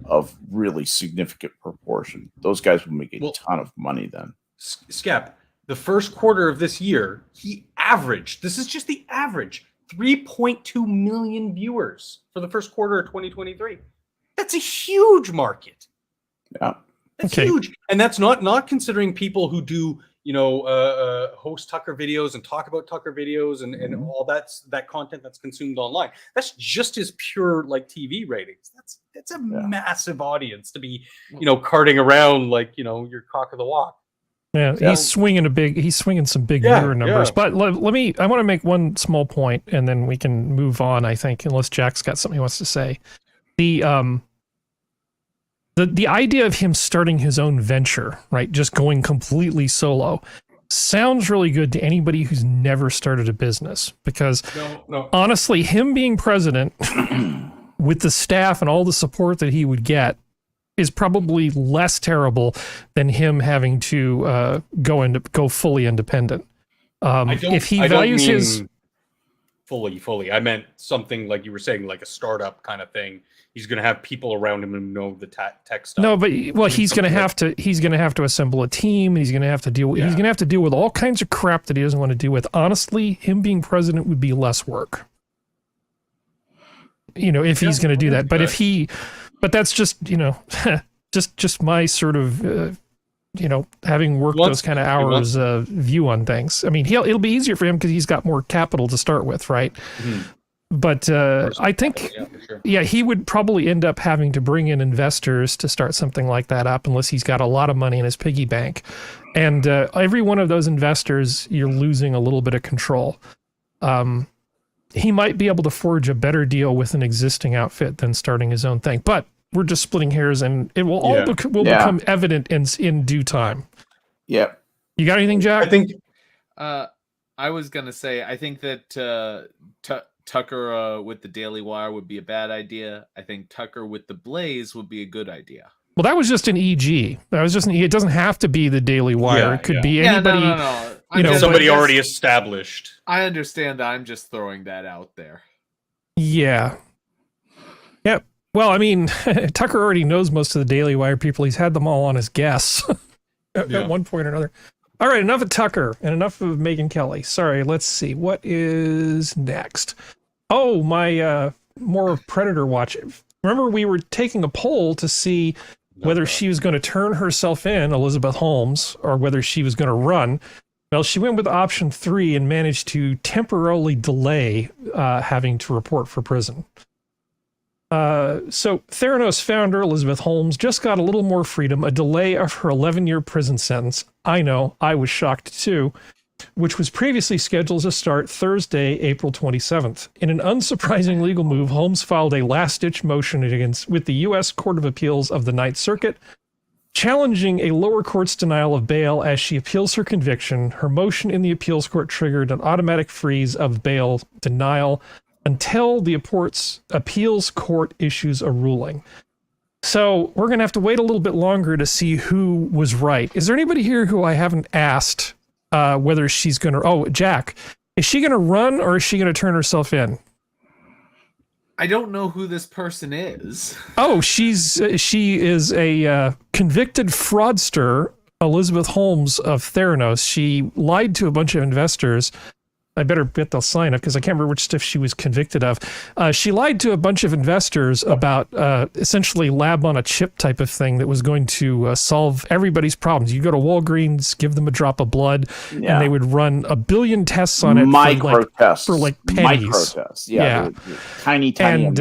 of really significant proportion. Those guys will make a ton of money then. Skep, the first quarter of this year, he averaged, this is just the average, 3.2 million viewers for the first quarter of 2023. That's a huge market. Yeah. That's Okay. huge. And that's not considering people who do, host Tucker videos and talk about Tucker videos and all that content that's consumed online. That's just as pure like TV ratings. That's a massive audience to be, carting around like, your cock of the walk. Yeah, he's swinging some big viewer numbers. But I want to make one small point and then we can move on, I think, unless Jack's got something he wants to say. The idea of him starting his own venture, right, just going completely solo, sounds really good to anybody who's never started a business. Because honestly, him being president with the staff and all the support that he would get is probably less terrible than him having to go fully independent. If he values his fully, I meant something like you were saying, like a startup kind of thing. He's going to have people around him who know the tech stuff. No, but he's going to have to assemble a team. He's going to have to deal with all kinds of crap that he doesn't want to deal with. Honestly, him being president would be less work. If he's going to do that. But that's just, just my sort of, having worked those kind of hours view on things. I mean, it'll be easier for him because he's got more capital to start with, right? Mm-hmm. But I think, he would probably end up having to bring in investors to start something like that up unless he's got a lot of money in his piggy bank. And every one of those investors, you're losing a little bit of control. He might be able to forge a better deal with an existing outfit than starting his own thing. But we're just splitting hairs, and it will all become evident in due time. Yeah. You got anything, Jack? I think I was going to say, I think that Tucker with the Daily Wire would be a bad idea. I think Tucker with the Blaze would be a good idea. Well, that was just an EG. It doesn't have to be the Daily Wire. It could be anybody. No. Somebody already established. I understand that. I'm just throwing that out there. Yeah. Yep. Well, I mean, Tucker already knows most of the Daily Wire people. He's had them all on his guests at one point or another. All right, enough of Tucker and enough of Megyn Kelly. Sorry, let's see. What is next? Oh, my more Predator watch. Remember, we were taking a poll to see whether she was going to turn herself in, Elizabeth Holmes, or whether she was going to run. Well, she went with option 3 and managed to temporarily delay having to report for prison. So Theranos founder Elizabeth Holmes just got a little more freedom, a delay of her 11-year prison sentence. I know, I was shocked too, which was previously scheduled to start Thursday, April 27th. In an unsurprising legal move, Holmes filed a last-ditch motion with the U.S. Court of Appeals of the Ninth Circuit, challenging a lower court's denial of bail as she appeals her conviction. Her motion in the appeals court triggered an automatic freeze of bail denial until the appeals court issues a ruling. So we're going to have to wait a little bit longer to see who was right. Is there anybody here who I haven't asked whether she's going to... Oh, Jack, is she going to run or is she going to turn herself in? I don't know who this person is. Oh, she is a convicted fraudster, Elizabeth Holmes of Theranos. She lied to a bunch of investors. I better get the sign up because I can't remember which stuff she was convicted of. She lied to a bunch of investors about essentially lab on a chip type of thing that was going to solve everybody's problems. You go to Walgreens, give them a drop of blood, and they would run 1 billion tests on it for like pennies. Micro tests. Yeah. Tiny. And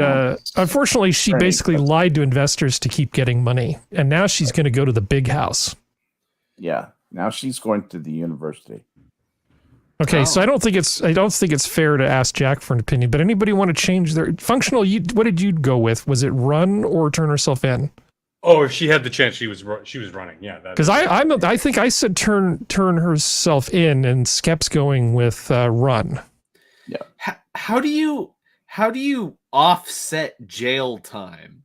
unfortunately, she basically lied to investors to keep getting money. And now she's going to go to the big house. Yeah. Now she's going to the university. Okay, so I don't think it's fair to ask Jack for an opinion, but anybody want to change their functional? What did you go with? Was it run or turn herself in? Oh, if she had the chance, she was running. Yeah, because I think I said turn herself in, and Skep's going with run. Yeah. How do you offset jail time?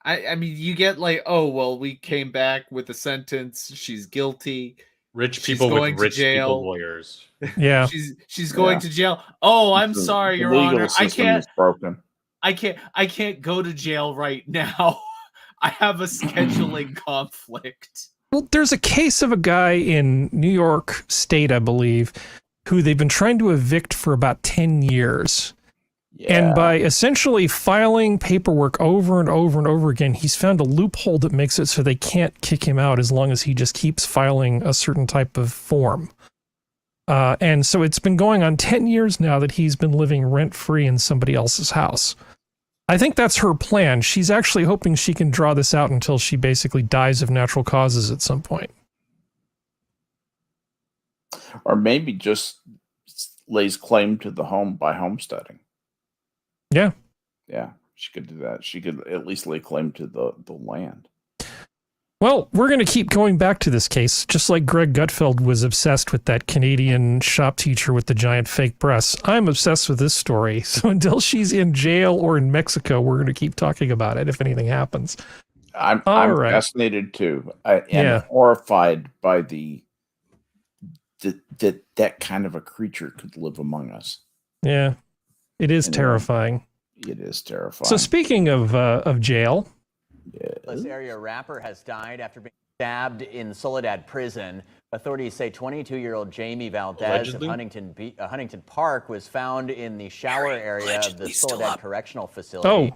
I mean, you get like, oh well, we came back with a sentence. She's guilty. Rich people with rich people lawyers. Yeah, she's going to jail. Oh, I'm sorry, Your Honor. I can't go to jail right now. I have a scheduling conflict. Well, there's a case of a guy in New York State, I believe, who they've been trying to evict for about 10 years. And by essentially filing paperwork over and over and over again, he's found a loophole that makes it so they can't kick him out as long as he just keeps filing a certain type of form. And so it's been going on 10 years now that he's been living rent-free in somebody else's house. I think that's her plan. She's actually hoping she can draw this out until she basically dies of natural causes at some point. Or maybe just lays claim to the home by homesteading. Yeah. Yeah, she could do that. She could at least lay claim to the land. Well, we're going to keep going back to this case, just like Greg Gutfeld was obsessed with that Canadian shop teacher with the giant fake breasts. I'm obsessed with this story. So until she's in jail or in Mexico, we're going to keep talking about it if anything happens. I'm fascinated too. I am horrified by that kind of a creature could live among us. Yeah, it is terrifying. It is terrifying. So speaking of jail. This area rapper has died after being stabbed in Soledad prison. Authorities say 22-year-old Jamie Valdez of Huntington Park was found in the shower area of the Soledad Correctional Facility. Oh,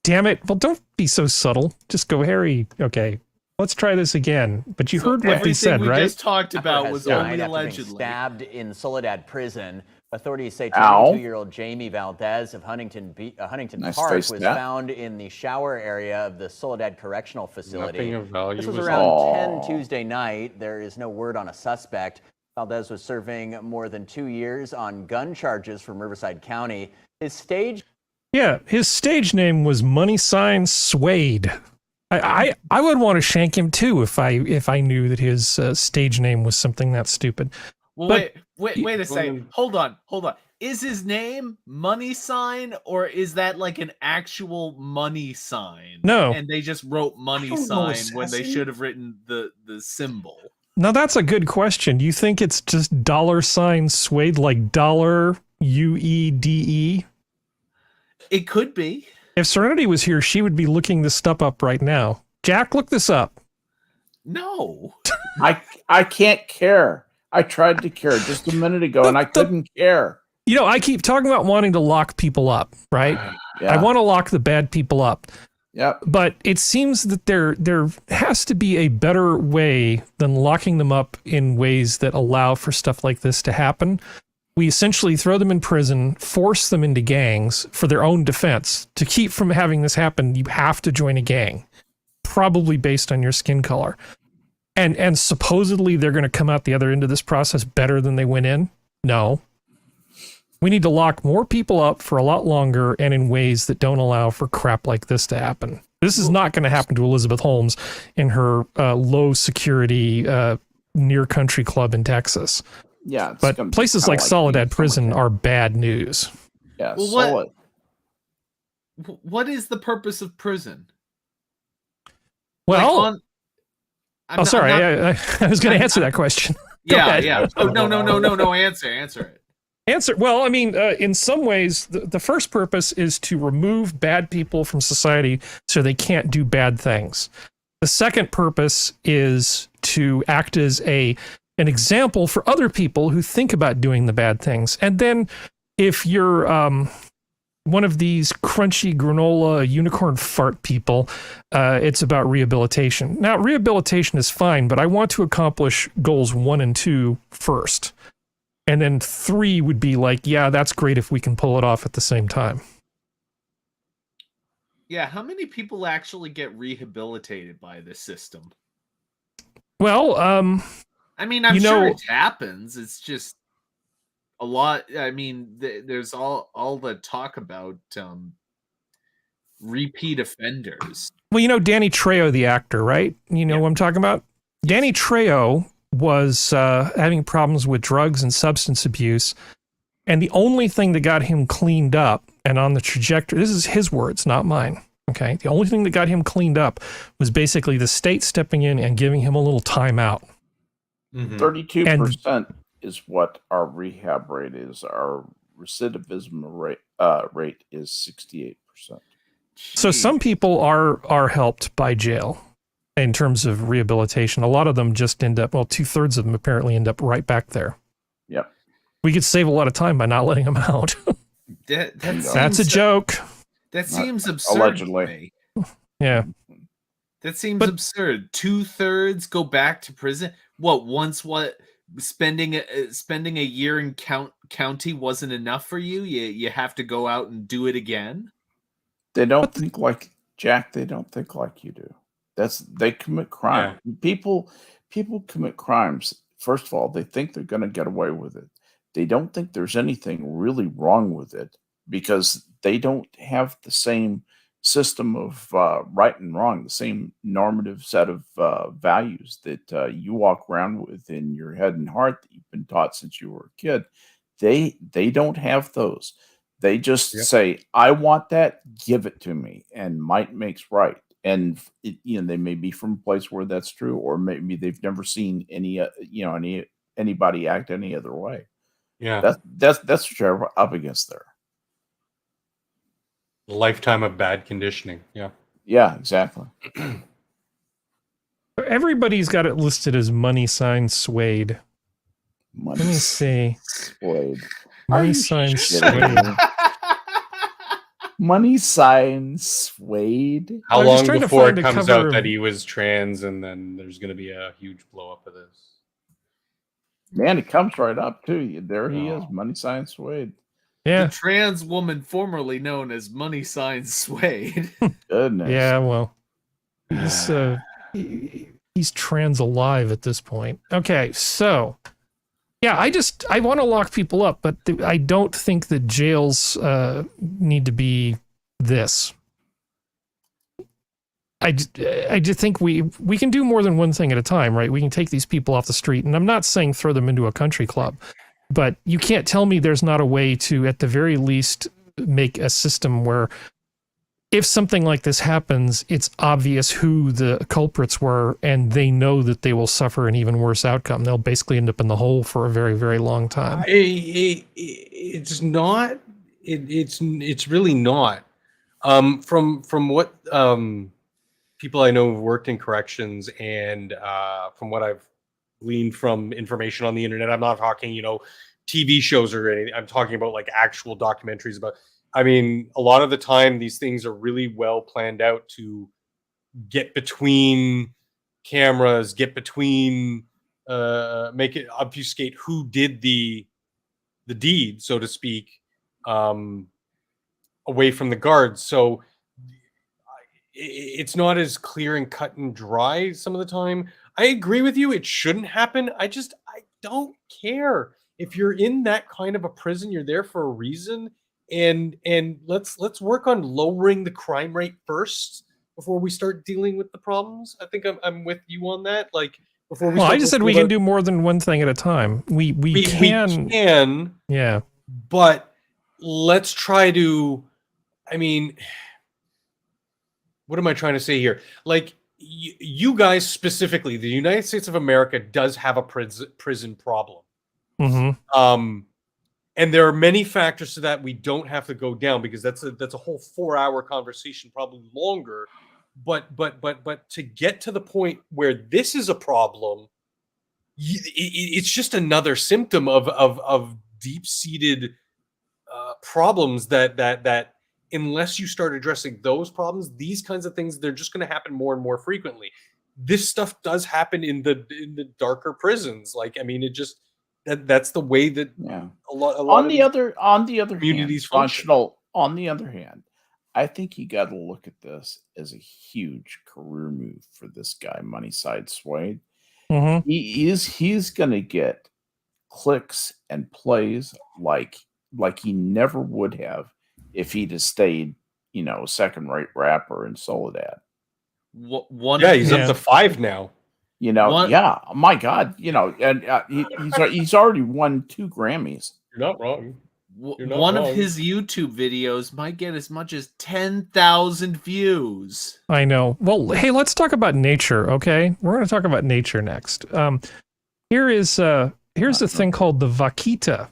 damn it. Well, don't be so subtle. Just go, Harry. Okay, let's try this again. But you heard what they said, right? Everything we just talked about was only allegedly. Stabbed in Soledad prison. Authorities say 22-year-old Jamie Valdez of Huntington Park was found in the shower area of the Soledad Correctional Facility. Nothing of value This was was around 10 Tuesday night. There is no word on a suspect. Valdez was serving more than 2 years on gun charges from Riverside County. His stage name was Money Sign Suede. I would want to shank him too if I knew that his stage name was something that stupid. Well, wait a second. Hold on. Is his name Money Sign, or is that like an actual money sign? No. And they just wrote Money Sign when they should have written the symbol. Now that's a good question. Do you think it's just $ Suede, like dollar UEDE? It could be. If Serenity was here, she would be looking this stuff up right now. Jack, look this up. No. I can't care. I tried to care just a minute ago, and I couldn't care. You know, I keep talking about wanting to lock people up, right? Yeah. I want to lock the bad people up. Yep. But it seems that there has to be a better way than locking them up in ways that allow for stuff like this to happen. We essentially throw them in prison, force them into gangs for their own defense. To keep from having this happen, you have to join a gang, probably based on your skin color. And supposedly they're going to come out the other end of this process better than they went in? No. We need to lock more people up for a lot longer and in ways that don't allow for crap like this to happen. This is not going to happen to Elizabeth Holmes in her low security near country club in Texas. Yeah. But places like Soledad Prison are bad news. Yeah. Well, what is the purpose of prison? Well, I was going to answer that question. Yeah. Oh, no. Answer it. Well, I mean, in some ways, the first purpose is to remove bad people from society so they can't do bad things. The second purpose is to act as an example for other people who think about doing the bad things. And then if you're one of these crunchy granola unicorn fart people, it's about rehabilitation. Now, rehabilitation is fine, but I want to accomplish goals 1 and 2 first. And then 3 would be like, yeah, that's great if we can pull it off at the same time. Yeah, how many people actually get rehabilitated by this system? Well, I mean, I'm sure it happens. It's just a lot. I mean, there's all the talk about repeat offenders. Well, Danny Trejo, the actor, right? You know what I'm talking about? Danny Trejo was having problems with drugs and substance abuse. And the only thing that got him cleaned up and on the trajectory, this is his words, not mine. Okay. The only thing that got him cleaned up was basically the state stepping in and giving him a little time out. 32% is what our rehab rate is. Our recidivism rate is 68%. So some people are helped by jail in terms of rehabilitation. A lot of them just end up, 2/3 of them apparently end up right back there. Yep. We could save a lot of time by not letting them out. That's a joke. That seems absurd. Allegedly. Yeah. That seems absurd. 2/3 go back to prison. Spending a year in county wasn't enough for you? You have to go out and do it again? They don't think like Jack. They don't think like you do. They commit crime. Yeah. People commit crimes. First of all, they think they're going to get away with it. They don't think there's anything really wrong with it because they don't have the same system of right and wrong, the same normative set of values that you walk around with in your head and heart that you've been taught since you were a kid. They don't have those. They just say, "I want that. Give it to me." And might makes right. And they may be from a place where that's true, or maybe they've never seen anybody act any other way. Yeah, that's what you're up against there. A lifetime of bad conditioning. Yeah, exactly. Everybody's got it listed as money sign Suede. Let me see. Suede. Money sign Suede. Money sign Suede. How long before it comes out that he was trans, and then there's going to be a huge blow up of this? Man, it comes right up too. There he is, Money sign Suede. Yeah, the trans woman formerly known as Money sign Suede. Goodness. Yeah, well, he's trans alive at this point. Okay, so. Yeah, I want to lock people up, but I don't think that jails need to be this. I just think we can do more than one thing at a time, right? We can take these people off the street, and I'm not saying throw them into a country club, but you can't tell me there's not a way to, at the very least, make a system where if something like this happens, it's obvious who the culprits were, and they know that they will suffer an even worse outcome. They'll basically end up in the hole for a very, very long time. It's not. It's really not. From what people I know who've worked in corrections, and from what I've gleaned from information on the internet, I'm not talking, TV shows or anything. I'm talking about like actual documentaries about. I mean, a lot of the time, these things are really well planned out to get between cameras, get between, make it obfuscate who did the deed, so to speak, away from the guards. So it's not as clear and cut and dry some of the time. I agree with you. It shouldn't happen. I don't care. If you're in that kind of a prison, you're there for a reason. And let's work on lowering the crime rate first before we start dealing with the problems. I think I'm with you on that. Like before we. Well, I just said we can do more than one thing at a time. We can. Yeah. But let's try to. I mean, what am I trying to say here? Like you guys specifically, the United States of America does have a prison problem. Mm-hmm. And there are many factors to that we don't have to go down because that's a whole 4-hour conversation, probably longer. But to get to the point where this is a problem, it's just another symptom of deep-seated problems that unless you start addressing those problems, these kinds of things, they're just going to happen more and more frequently. This stuff does happen in the darker prisons. Like, I mean, it just. That's the way that a lot on the other communities hand, function. On the other hand, I think you got to look at this as a huge career move for this guy, Moneyside Suede. Mm-hmm. He's going to get clicks and plays like he never would have if he'd have stayed, second-rate rapper in Soledad. He's up to 5 now. My God, and he's already won 2 Grammys. You're not wrong. One of his YouTube videos might get as much as 10,000 views. I know. Well, hey, let's talk about nature, okay? We're going to talk about nature next. Here's a thing called the vaquita.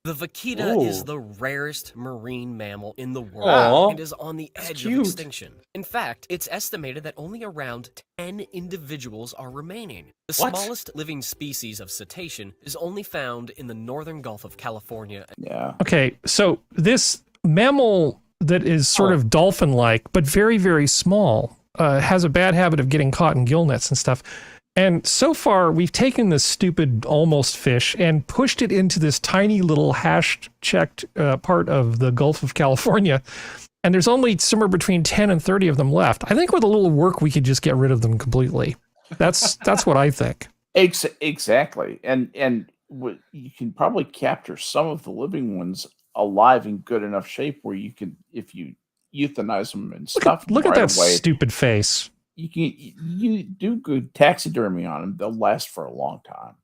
The vaquita is the rarest marine mammal in the world and is on the edge of extinction. In fact, it's estimated that only around 10 individuals are remaining. The smallest living species of cetacean is only found in the northern Gulf of California. Yeah. Okay, so this, mammal that is sort of dolphin-like, but very, very small, has a bad habit of getting caught in gill nets and stuff. And so far, we've taken this stupid almost fish and pushed it into this tiny little hash-checked part of the Gulf of California. And there's only somewhere between 10 and 30 of them left. I think with a little work, we could just get rid of them completely. That's what I think. Exactly. And you can probably capture some of the living ones alive in good enough shape where you can, if you euthanize them and stuff. Look at that stupid face. You do good taxidermy on them, they'll last for a long time.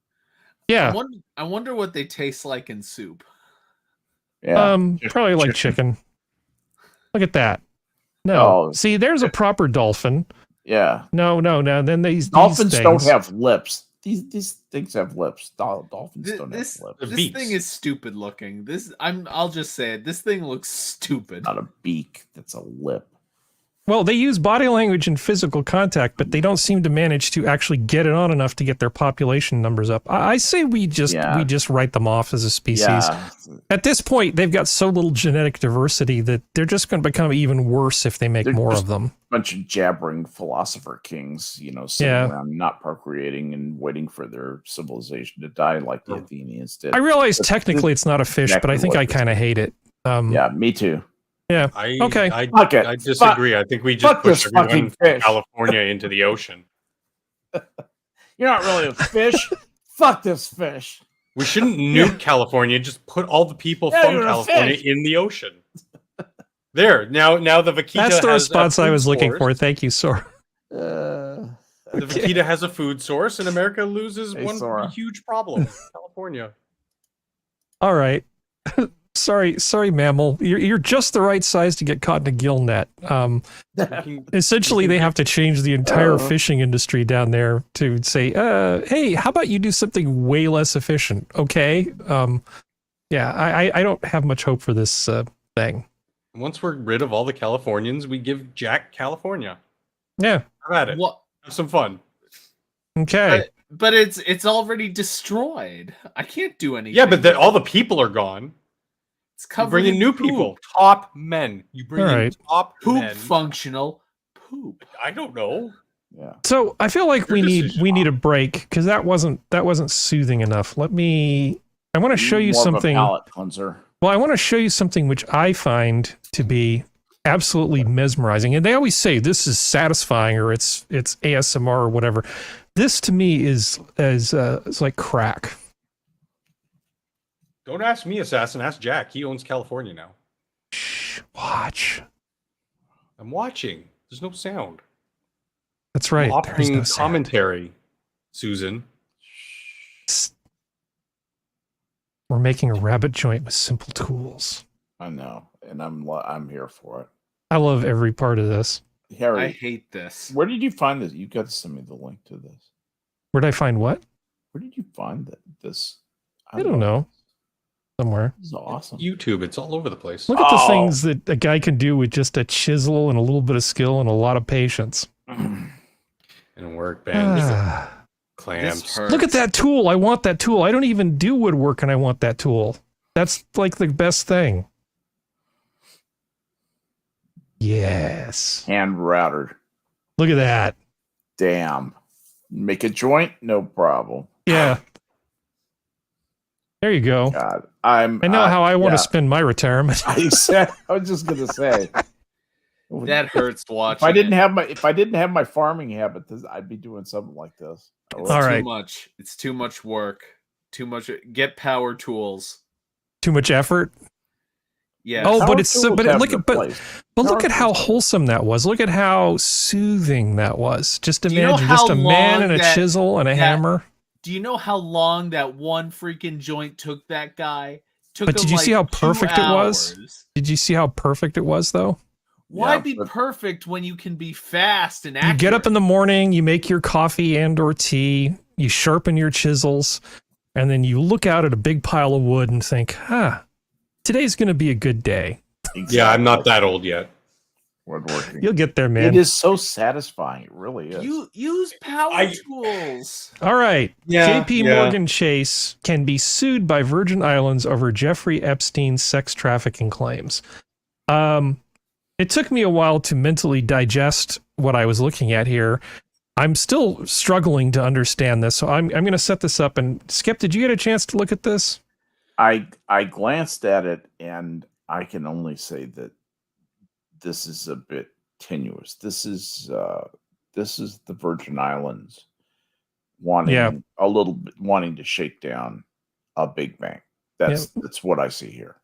Yeah. I wonder what they taste like in soup. Yeah. Probably like chicken. Look at that. No. See, there's a proper dolphin. Yeah. No. Then these dolphins things don't have lips. These things have lips. Dolphins don't have lips. This thing is stupid looking. I'll just say it. This thing looks stupid. Not a beak. That's a lip. Well, they use body language and physical contact, but they don't seem to manage to actually get it on enough to get their population numbers up. I say we just write them off as a species. Yeah. At this point, they've got so little genetic diversity that they're just going to become even worse if they make more of them. Bunch of jabbering philosopher kings, sitting around not procreating and waiting for their civilization to die like the Athenians did. I realize technically it's not a fish, but I think I kind of hate it. Yeah, me too. Yeah. Okay. I disagree. I think we just push everyone from California into the ocean. You're not really a fish. Fuck this fish. We shouldn't nuke California. Just put all the people from California in the ocean. There. Now the vaquita. That's the response I was looking for. Thank you, Sora. The vaquita has a food source, and America loses one huge problem. California. All right. Sorry, mammal. You're just the right size to get caught in a gill net. Essentially, they have to change the entire fishing industry down there to say, hey, how about you do something way less efficient? Okay. I don't have much hope for this thing. Once we're rid of all the Californians, we give Jack California. Yeah. Have at it. Have some fun. Okay. But it's already destroyed. I can't do anything. Yeah, but all the people are gone. It's covered. Bring in new people, top men. You bring in top men. Functional poop. I don't know. Yeah. So I feel like we need a break because that wasn't soothing enough. I want to show you something. Palate cleanser. Well, I want to show you something which I find to be absolutely mesmerizing. And they always say this is satisfying or it's ASMR or whatever. This to me is it's like crack. Don't ask me, Assassin. Ask Jack. He owns California now. Shh, watch. I'm watching. There's no sound. That's right. I'm offering no commentary, Susan. We're making a rabbit joint with simple tools. I know, and I'm here for it. I love every part of this. Harry, I hate this. Where did you find this? You got to send me the link to this. Where did I find what? Where did you find this? I don't know. Somewhere. This is awesome. YouTube. It's all over the place. Look at the things that a guy can do with just a chisel and a little bit of skill and a lot of patience. And a workbench. Clamps. Look at that tool. I want that tool. I don't even do woodwork and I want that tool. That's like the best thing. Yes. Hand router. Look at that. Damn. Make a joint? No problem. Yeah. There you go. God, I know how I want to spend my retirement. I was just gonna say that hurts watching. If I didn't have my farming habit, I'd be doing something like this. It's too much. It's too much work. Too much. Get power tools. Too much effort. Yeah. Oh, but look at how wholesome that was. Look at how soothing that was. Just imagine just a man and a chisel and a hammer. Do you know how long that one freaking joint took that guy? But did you see how perfect it was? Did you see how perfect it was, though? Why be perfect when you can be fast and accurate? You get up in the morning, you make your coffee and or tea, you sharpen your chisels, and then you look out at a big pile of wood and think, today's going to be a good day. Exactly. Yeah, I'm not that old yet. Woodworking. You'll get there, man. It is so satisfying. It really is. You use power tools. All right. JP Morgan Chase can be sued by Virgin Islands over Jeffrey Epstein's sex trafficking claims. It took me a while to mentally digest what I was looking at here. I'm still struggling to understand this, so I'm going to set this up. And Skep, did you get a chance to look at this? I glanced at it, and I can only say that this is a bit tenuous. This is the Virgin Islands wanting wanting to shake down a big bank. That's what I see here.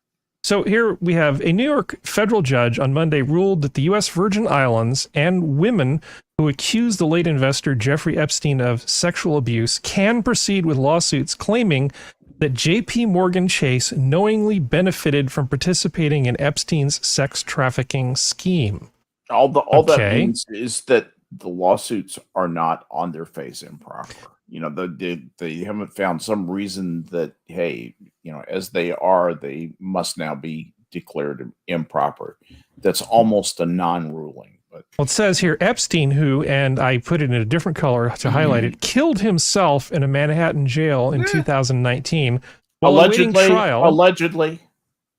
So here we have a New York federal judge on Monday ruled that the U.S. Virgin Islands and women who accuse the late investor Jeffrey Epstein of sexual abuse can proceed with lawsuits claiming that J.P. Morgan Chase knowingly benefited from participating in Epstein's sex trafficking scheme. All that means is that the lawsuits are not on their face improper. You know, they haven't found some reason that, hey, you know, as they are, they must now be declared improper. That's almost a non-ruling. But well, it says here, Epstein, who, and I put it in a different color to highlight it, killed himself in a Manhattan jail in 2019 while awaiting trial. Allegedly.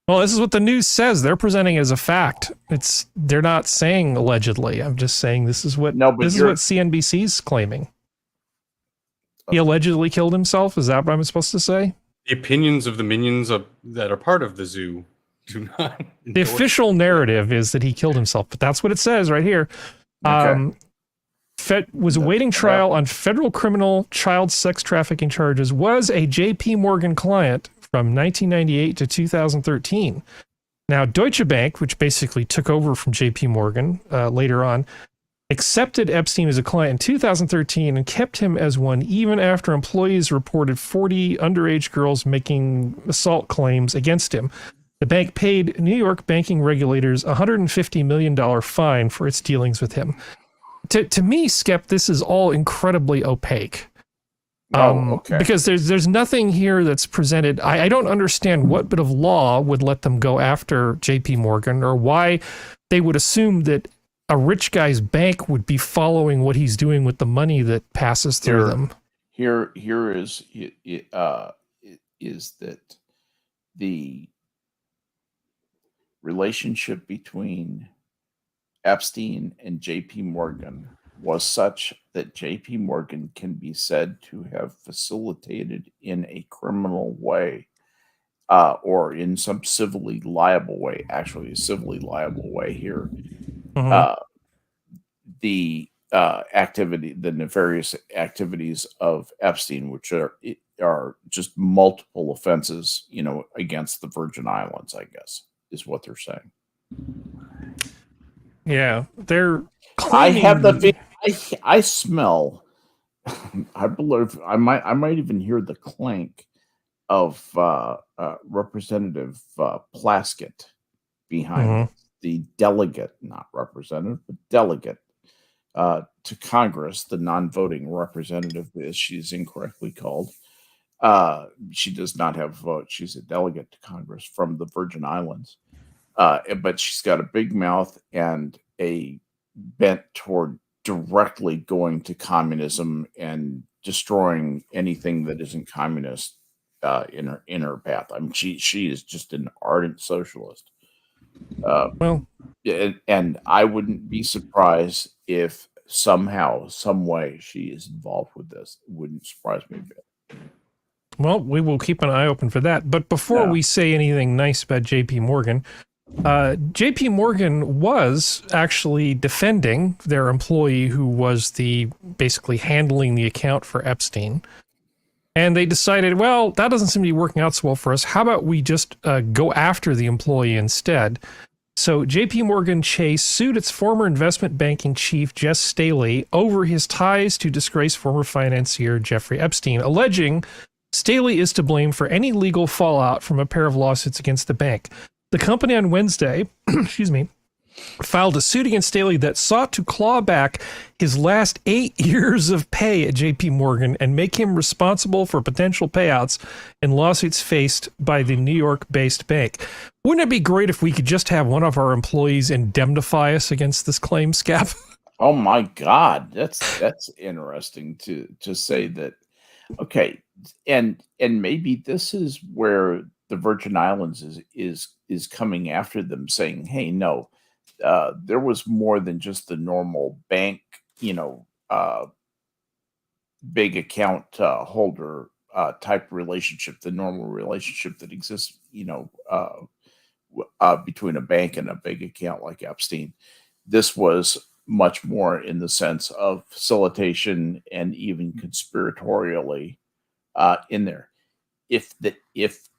Well, this is what the news says. They're presenting it as a fact. They're not saying allegedly. I'm just saying this is what CNBC's claiming. He allegedly killed himself. Is that what I'm supposed to say? The opinions of the minions that are part of the zoo do not. The official narrative is that he killed himself, but that's what it says right here. Okay. Was awaiting trial on federal criminal child sex trafficking charges, was a J.P. Morgan client from 1998 to 2013. Now, Deutsche Bank, which basically took over from J.P. Morgan later on, accepted Epstein as a client in 2013 and kept him as one even after employees reported 40 underage girls making assault claims against him. The bank paid New York banking regulators a $150 million fine for its dealings with him. To me, Skep, this is all incredibly opaque. Because there's nothing here that's presented. I don't understand what bit of law would let them go after J.P. Morgan, or why they would assume that a rich guy's bank would be following what he's doing with the money that passes through them. Here is that the relationship between Epstein and J.P. Morgan was such that J.P. Morgan can be said to have facilitated in a criminal way, or in some civilly liable way, actually a civilly liable way here, the nefarious activities of Epstein, which are just multiple offenses, you know, against the Virgin Islands, I guess, is what they're saying. Yeah, they're claiming... I smell. I believe I might even hear the clank of Representative Plaskett behind the delegate, not representative, but delegate to Congress, the non-voting representative, as she's incorrectly called. She does not have a vote. She's a delegate to Congress from the Virgin Islands. But she's got a big mouth and a bent toward directly going to communism and destroying anything that isn't communist in her path. I mean, she is just an ardent socialist. And I wouldn't be surprised if somehow, some way, she is involved with this. It wouldn't surprise me a bit. Well, we will keep an eye open for that. But before we say anything nice about J.P. Morgan, J.P. Morgan was actually defending their employee who was basically handling the account for Epstein. And they decided, well, that doesn't seem to be working out so well for us. How about we just go after the employee instead? So J.P. Morgan Chase sued its former investment banking chief, Jess Staley, over his ties to disgraced former financier Jeffrey Epstein, alleging Staley is to blame for any legal fallout from a pair of lawsuits against the bank. The company on Wednesday, filed a suit against Staley that sought to claw back his last 8 years of pay at J.P. Morgan and make him responsible for potential payouts in lawsuits faced by the New York-based bank. Wouldn't it be great if we could just have one of our employees indemnify us against this claim, Skep? Oh my God, that's interesting to say that. Okay, and maybe this is where the Virgin Islands is coming after them, saying, "Hey, no, there was more than just the normal bank, big account holder type relationship, the normal relationship that exists, between a bank and a big account like Epstein. This was much more in the sense of facilitation and even conspiratorially in there. If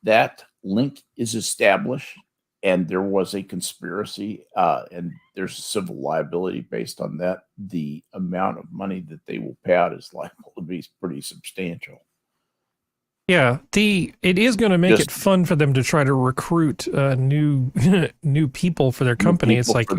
that link is established and there was a conspiracy and there's a civil liability based on that, the amount of money that they will pay out is liable to be pretty substantial. Yeah, it is going to make it fun for them to try to recruit new people for their company. It's like,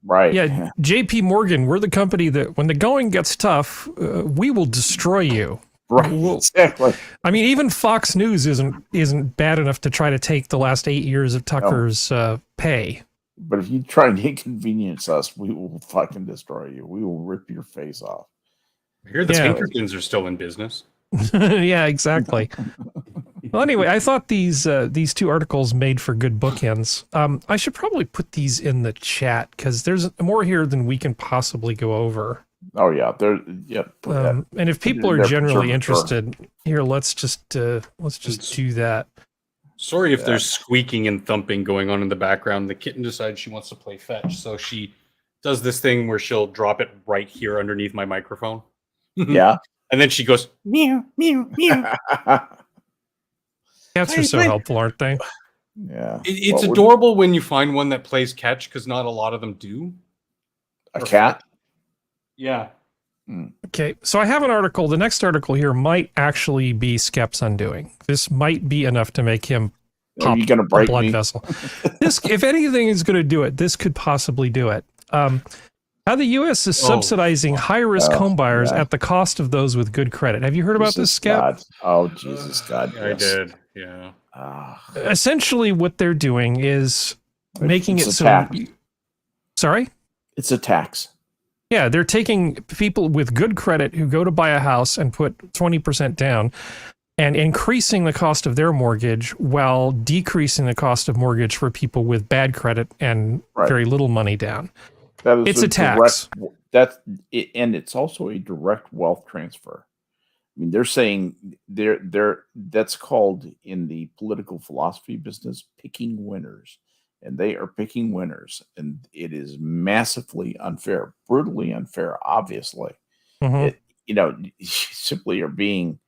right? Yeah, J.P. Morgan, we're the company that when the going gets tough, we will destroy you. Right, exactly. I mean, even Fox News isn't bad enough to try to take the last 8 years of Tucker's pay. But if you try and inconvenience us, we will fucking destroy you. We will rip your face off. I hear the Pinkertons are still in business. Yeah, exactly. Well, anyway, I thought these two articles made for good bookends. I should probably put these in the chat because there's more here than we can possibly go over. Oh yeah, and if people are generally interested, here let's just do that. Sorry if there's squeaking and thumping going on in the background. The kitten decides she wants to play fetch, so she does this thing where she'll drop it right here underneath my microphone. Yeah. And then she goes, meow, meow, meow. Cats are so helpful, aren't they? Yeah. It's adorable when you find one that plays catch, because not a lot of them do. A cat? Yeah. Okay, so I have an article. The next article here might actually be Skep's undoing. This might be enough to make him pop a blood vessel. This, if anything is going to do it, this could possibly do it. How the U.S. is subsidizing high-risk home buyers at the cost of those with good credit. Have you heard about this, Skep? God. Oh, Jesus God. I did, yeah. Essentially, what they're doing is making it so... Sorry? It's a tax. Yeah, they're taking people with good credit who go to buy a house and put 20% down and increasing the cost of their mortgage while decreasing the cost of mortgage for people with bad credit and very little money down. It's a tax. And it's also a direct wealth transfer. I mean, they're saying that's called in the political philosophy business picking winners, and they are picking winners, and it is massively unfair, brutally unfair. Obviously, simply are being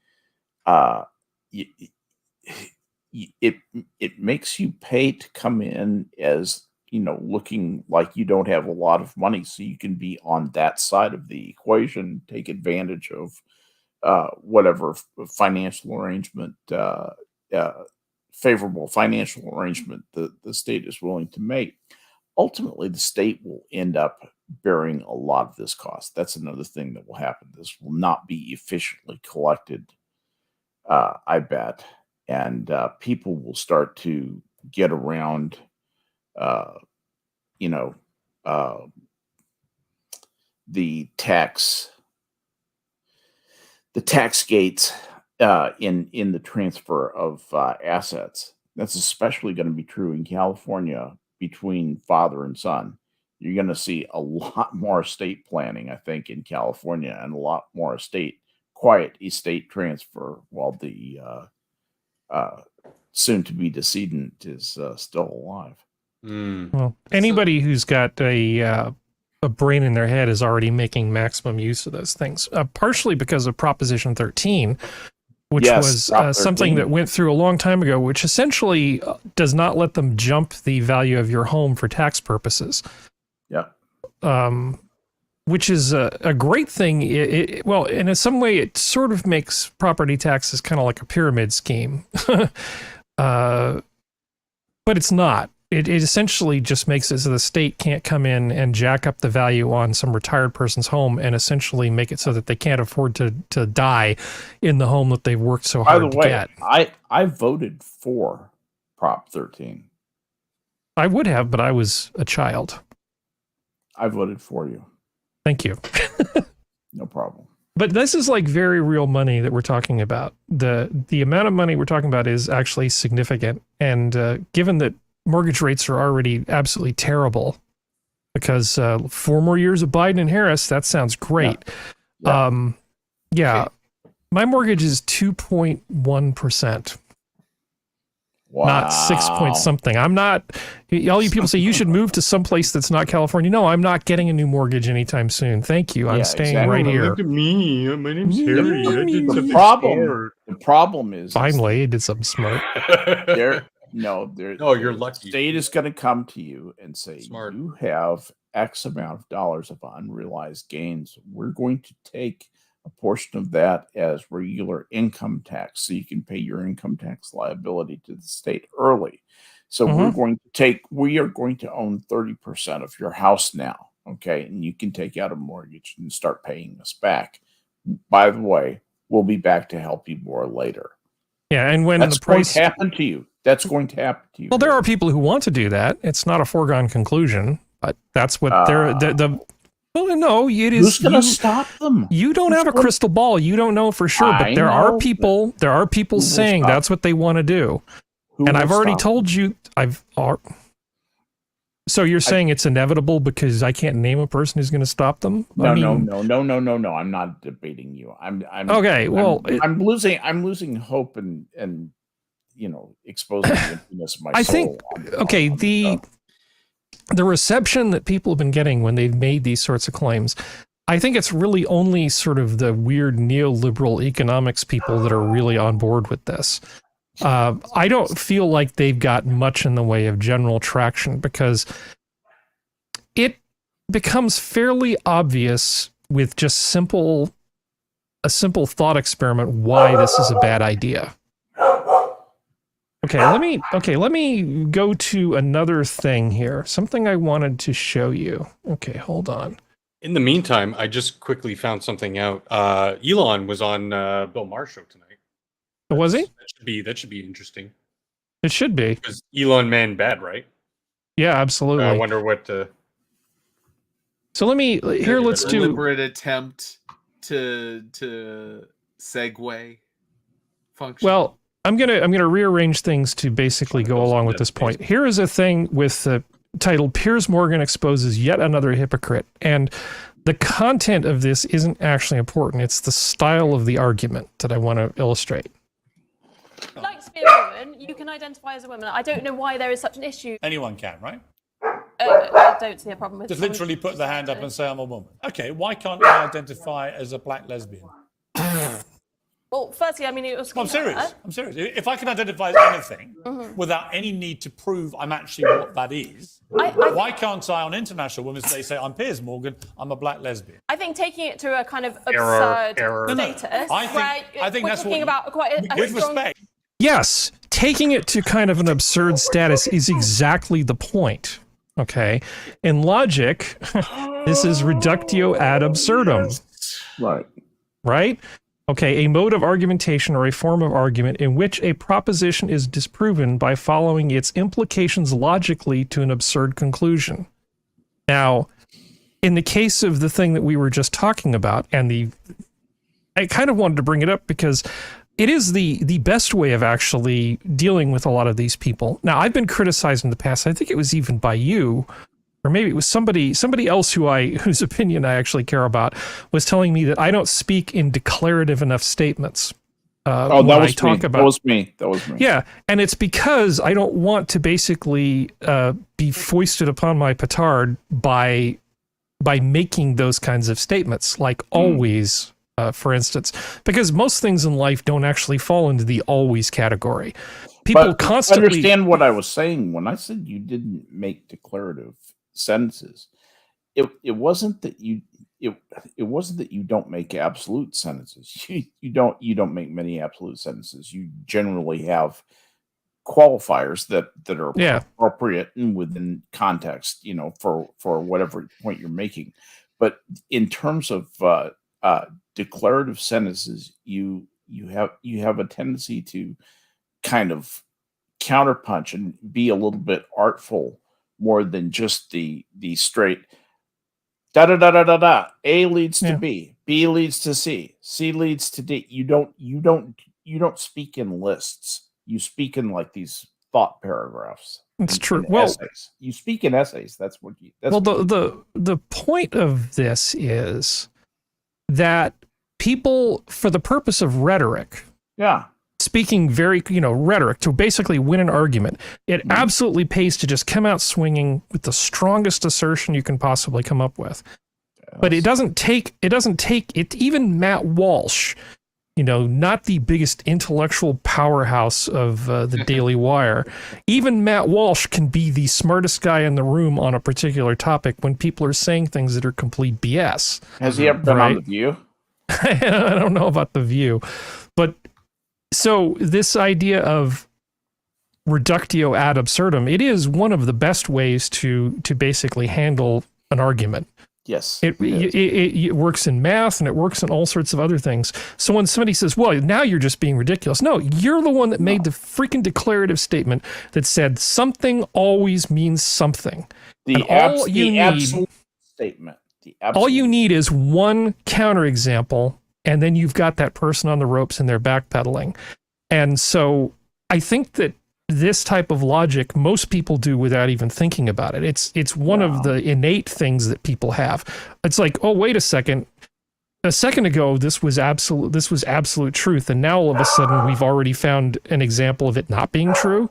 it makes you pay to come in as looking like you don't have a lot of money, so you can be on that side of the equation, take advantage of whatever financial arrangement, favorable financial arrangement the state is willing to make. Ultimately, the state will end up bearing a lot of this cost. That's another thing that will happen. This will not be efficiently collected, I bet, and people will start to get around the tax gates in the transfer of assets. That's especially going to be true in California between father and son. You're going to see a lot more estate planning, I think, in California, and a lot more quiet estate transfer while the soon-to-be decedent is still alive. Well, anybody who's got a brain in their head is already making maximum use of those things, partially because of Proposition 13, which was something that went through a long time ago, which essentially does not let them jump the value of your home for tax purposes. Yeah. Which is a great thing. Well, in some way, it sort of makes property taxes kind of like a pyramid scheme. But it's not. It essentially just makes it so the state can't come in and jack up the value on some retired person's home and essentially make it so that they can't afford to die in the home that they've worked so hard to get. I voted for Prop 13. I would have, but I was a child. I voted for you. Thank you. No problem. But this is like very real money that we're talking about. The amount of money we're talking about is actually significant. And given that mortgage rates are already absolutely terrible, because 4 more years of Biden and Harris, that sounds great. Yeah. My mortgage is 2.1%. Wow. Not 6 point something. I'm not, all you people say you should move to someplace that's not California. No, I'm not getting a new mortgage anytime soon. Thank you. I'm staying right here. Look at me. My name's Harry. I did The something problem, smart. the problem is Finally, I did something smart. No, you're you're lucky. State is going to come to you and say, Smart. you have X amount of dollars of unrealized gains. We're going to take a portion of that as regular income tax, so you can pay your income tax liability to the state early. So we are going to own 30% of your house now. Okay. And you can take out a mortgage and start paying us back. By the way, we'll be back to help you more later. Yeah. And when that's the price going to happen to you, that's going to happen to you. Well, there are people who want to do that. It's not a foregone conclusion, but that's what well, no, it is. Who's going to stop them? You don't have a crystal ball. You don't know for sure, but there are people saying that's what they want to do. And I've already told you, so you're saying it's inevitable because I can't name a person who's going to stop them? No. I'm not debating you. I'm okay. Well, I'm losing hope and exposing the emptiness of my soul. I think the reception that people have been getting when they've made these sorts of claims, I think it's really only sort of the weird neoliberal economics people that are really on board with this. I don't feel like they've got much in the way of general traction because it becomes fairly obvious with just a simple thought experiment why this is a bad idea. Okay, let me go to another thing here. Something I wanted to show you. Okay, hold on. In the meantime, I just quickly found something out. Elon was on Bill Maher's show tonight. Was he? That should be interesting. It should be. Because Elon man bad, right? Yeah, absolutely. I wonder what. So let's do a deliberate attempt to segue function. Well, I'm gonna rearrange things to basically go along with this point. Here is a thing with the title Piers Morgan exposes yet another hypocrite, and the content of this isn't actually important. It's the style of the argument that I want to illustrate. If you'd like to be a woman, you can identify as a woman. I don't know why there is such an issue. Anyone can, right? I don't see a problem with just literally put the hand up and say I'm a woman. Okay, why can't I identify as a black lesbian? Well, firstly, I mean, it was. I'm serious. If I can identify as anything without any need to prove I'm actually what that is, why can't I, on International Women's Day, say I'm Piers Morgan, I'm a black lesbian? I think taking it to a kind of absurd status. I think that's talking about quite a with strong... respect. Yes, taking it to kind of an absurd status is exactly the point. Okay, in logic, this is reductio ad absurdum. Right. Okay, a mode of argumentation or a form of argument in which a proposition is disproven by following its implications logically to an absurd conclusion. Now, in the case of the thing that we were just talking about, and I kind of wanted to bring it up because it is the best way of actually dealing with a lot of these people. Now, I've been criticized in the past. I think it was even by you, or maybe it was somebody else whose opinion I actually care about, was telling me that I don't speak in declarative enough statements. That was me. Yeah, and it's because I don't want to basically be foisted upon my petard by making those kinds of statements, like always, for instance, because most things in life don't actually fall into the always category. People constantly understand what I was saying when I said you didn't make declarative sentences. It wasn't that you don't make absolute sentences. You don't make many absolute sentences. You generally have qualifiers that are appropriate and within context, for whatever point you're making. But in terms of declarative sentences, you have a tendency to kind of counterpunch and be a little bit artful more than just the straight da da da da da da. A leads to B. B leads to C. C leads to D. You don't speak in lists. You speak in like these thought paragraphs. It's true. In Well, essays. You speak in essays. That's what you. That's well, what the point of this is that people, for the purpose of rhetoric, speaking very, rhetoric to basically win an argument, it absolutely pays to just come out swinging with the strongest assertion you can possibly come up with. But it doesn't take it. Even Matt Walsh, not the biggest intellectual powerhouse of the Daily Wire, even Matt Walsh can be the smartest guy in the room on a particular topic when people are saying things that are complete BS. Has he ever been on The View? I don't know about The View, but so this idea of reductio ad absurdum, it is one of the best ways to basically handle an argument. Yes. It works in math and it works in all sorts of other things. So when somebody says, well, now you're just being ridiculous. No, you're the one that made the freaking declarative statement that said something always means something. Absolute statement. All you need is one counterexample, and then you've got that person on the ropes and they're backpedaling. And so I think that this type of logic most people do without even thinking about it. It's one of the innate things that people have. It's like, oh, wait a second ago this was absolute truth, and now all of a sudden we've already found an example of it not being true.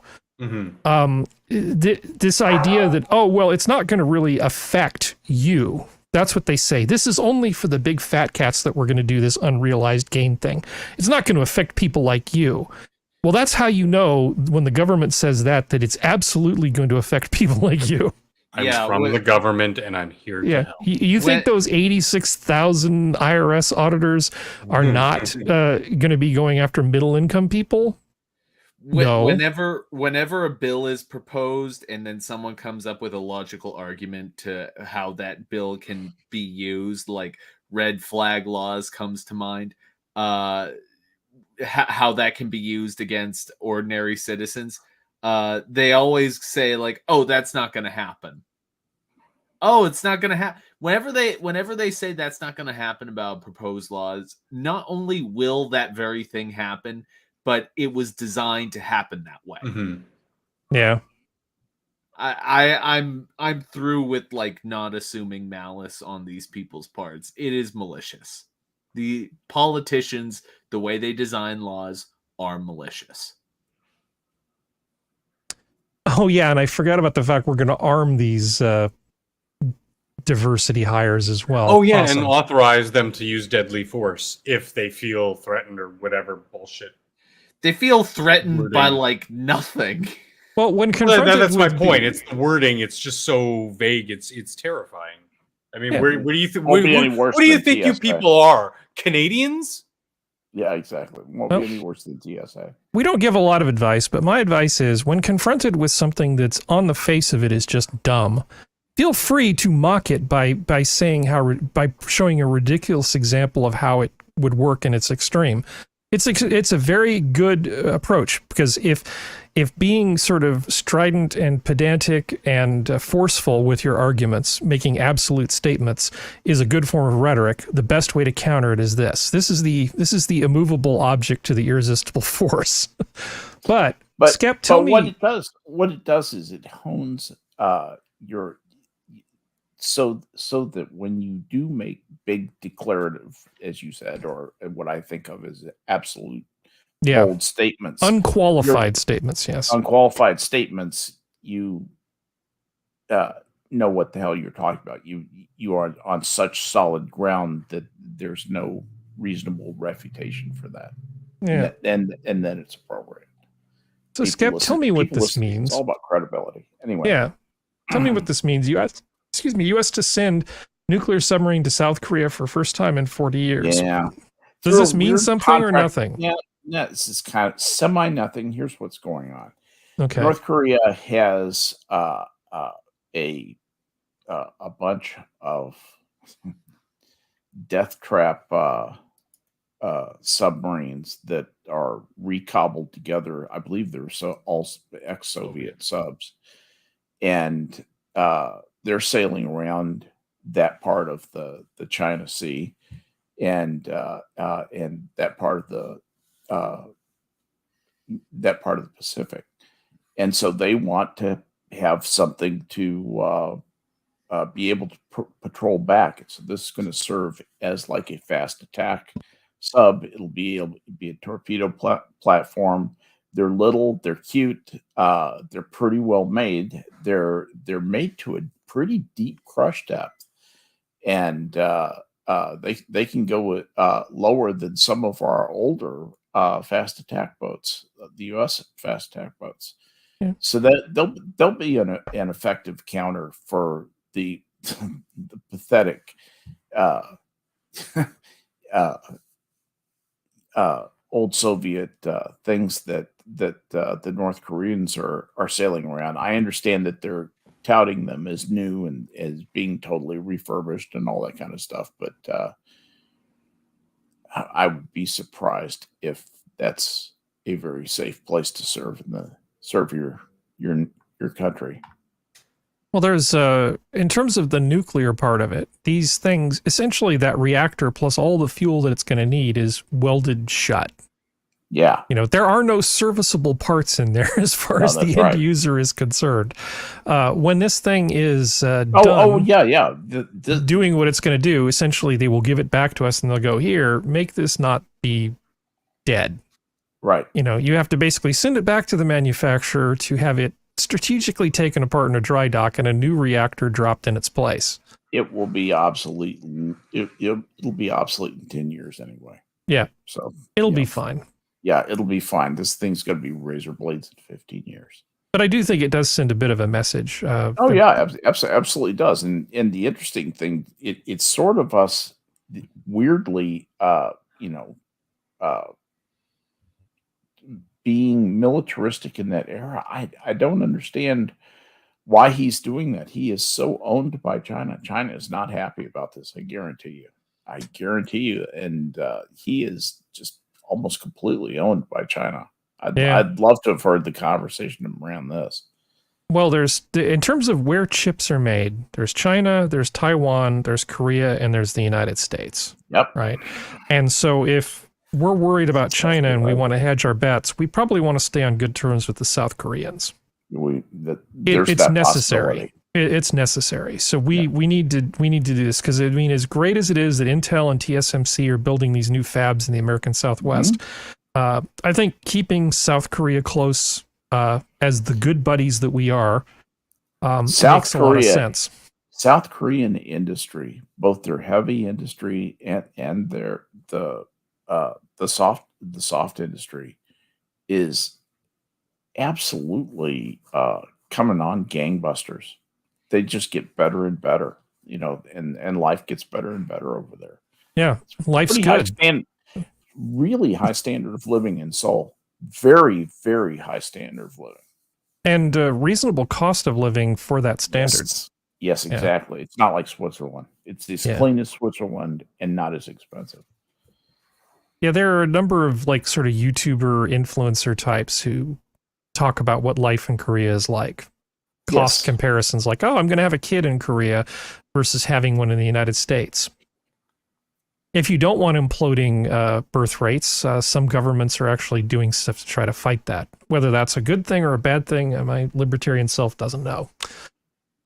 This idea that, oh, well, it's not going to really affect you. That's what they say. This is only for the big fat cats that we're going to do this unrealized gain thing. It's not going to affect people like you. Well, that's how you know when the government says that it's absolutely going to affect people like you. I'm from the government and I'm here to help. You think those 86,000 IRS auditors are not going to be going after middle income people? No. Whenever a bill is proposed and then someone comes up with a logical argument to how that bill can be used, like red flag laws comes to mind, how that can be used against ordinary citizens, they always say like, oh, that's not going to happen. Oh, it's not going to happen. Whenever they say that's not going to happen about proposed laws, not only will that very thing happen, but it was designed to happen that way. Yeah. I'm through with like not assuming malice on these people's parts. It is malicious. The politicians, the way they design laws, are malicious. Oh yeah, and I forgot about the fact we're going to arm these diversity hires as well. Oh yeah, and authorize them to use deadly force if they feel threatened or whatever bullshit. They feel threatened by like nothing. Well, when confronted, that's my point. It's the wording. It's just so vague. It's terrifying. I mean, where do you think? What do you think you people are? Canadians? Yeah, exactly. Won't be any worse than TSA. We don't give a lot of advice, but my advice is when confronted with something that's on the face of it is just dumb, feel free to mock it by saying by showing a ridiculous example of how it would work in its extreme. It's a very good approach, because if being sort of strident and pedantic and forceful with your arguments, making absolute statements, is a good form of rhetoric, the best way to counter it is this. This is the immovable object to the irresistible force. but Skep, tell me what it does is it hones your so that when you do make big declarative, as you said, or what I think of as absolute bold statements, unqualified statements, yes, unqualified statements, you know what the hell you're talking about. You are on such solid ground that there's no reasonable refutation for that. Yeah, and then it's appropriate. So Skep, tell me what this means. It's all about credibility. Anyway, yeah, tell me what this means. U.S. to send nuclear submarine to South Korea for first time in 40 years. Yeah. Does this mean something or nothing? Yeah, this is kind of semi-nothing. Here's what's going on. Okay. North Korea has a bunch of death trap submarines that are recobbled together. I believe they're all ex-Soviet subs, and they're sailing around that part of the China Sea, and that part of the Pacific, and so they want to have something to be able to patrol back. So this is going to serve as like a fast attack sub. It'll be a torpedo platform. They're little, they're cute, they're pretty well made. They're made to a pretty deep crush depth, and they can go lower than some of our older fast attack boats, the U.S. fast attack boats. Yeah. So that they'll be an effective counter for the pathetic old Soviet things that the North Koreans are sailing around. I understand that they're touting them as new and as being totally refurbished and all that kind of stuff, but I would be surprised if that's a very safe place to serve your country. Well, there's in terms of the nuclear part of it, these things, essentially that reactor plus all the fuel that it's going to need is welded shut. Yeah. You know, there are no serviceable parts in there as far as the end user is concerned. When this thing is done, doing what it's going to do, essentially they will give it back to us and they'll go, here, make this not be dead. Right. You know, you have to basically send it back to the manufacturer to have it strategically taken apart in a dry dock and a new reactor dropped in its place. It will be obsolete. It'll be obsolete in 10 years anyway. Yeah. So it'll be fine. Yeah, it'll be fine. This thing's going to be razor blades in 15 years. But I do think it does send a bit of a message. Absolutely does. And the interesting thing, it's sort of us weirdly, being militaristic in that era. I don't understand why he's doing that. He is so owned by China. China is not happy about this. I guarantee you. And he is just almost completely owned by China. I'd love to have heard the conversation around this. Well, in terms of where chips are made, there's China, there's Taiwan, there's Korea, and there's the United States. Yep. Right. And so if we're worried about China and we want to hedge our bets, we probably want to stay on good terms with the South Koreans. It's necessary. It's necessary. So we need to do this, because I mean, as great as it is that Intel and TSMC are building these new fabs in the American Southwest, I think keeping South Korea close as the good buddies that we are makes a lot of sense. South Korean industry, both their heavy industry and their the soft industry, is absolutely coming on gangbusters. They just get better and better, and life gets better and better over there. Yeah, life's good. Really high standard of living in Seoul. Very, very high standard of living. And reasonable cost of living for that standard. Yes, exactly. Yeah. It's not like Switzerland. It's as clean as Switzerland and not as expensive. Yeah, there are a number of sort of YouTuber influencer types who talk about what life in Korea is like. Cost comparisons, like, oh, I'm going to have a kid in Korea versus having one in the United States. If you don't want imploding birth rates, some governments are actually doing stuff to try to fight that. Whether that's a good thing or a bad thing, my libertarian self doesn't know.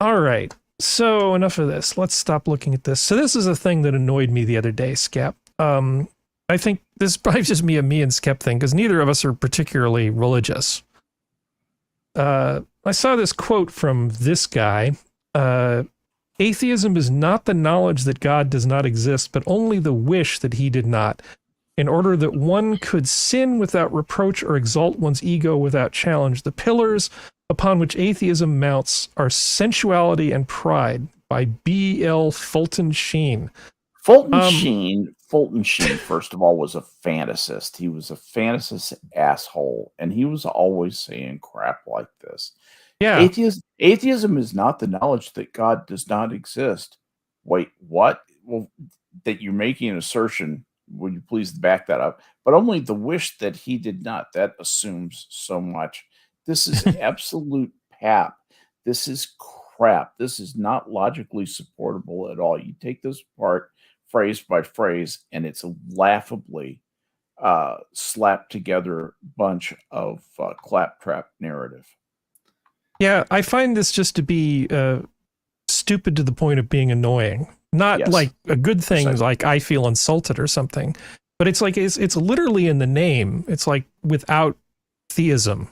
All right, so enough of this. Let's stop looking at this. So this is a thing that annoyed me the other day, Skep. I think this is probably just me and Skep thing, because neither of us are particularly religious. I saw this quote from this guy. Atheism is not the knowledge that God does not exist, but only the wish that he did not, in order that one could sin without reproach or exalt one's ego without challenge. The pillars upon which atheism mounts are sensuality and pride, by B.L. Fulton Sheen. Fulton Sheen, first of all, was a fantasist. He was a fantasist asshole, and he was always saying crap like this. Yeah. Atheism is not the knowledge that God does not exist. Wait, what? Well, that you're making an assertion. Would you please back that up? But only the wish that he did not. That assumes so much. This is absolute pap. This is crap. This is not logically supportable at all. You take this apart phrase by phrase, and it's a laughably slapped together bunch of claptrap narrative. Yeah, I find this just to be stupid to the point of being annoying. Not like a good thing, like I feel insulted or something, but it's like it's literally in the name. It's like without theism,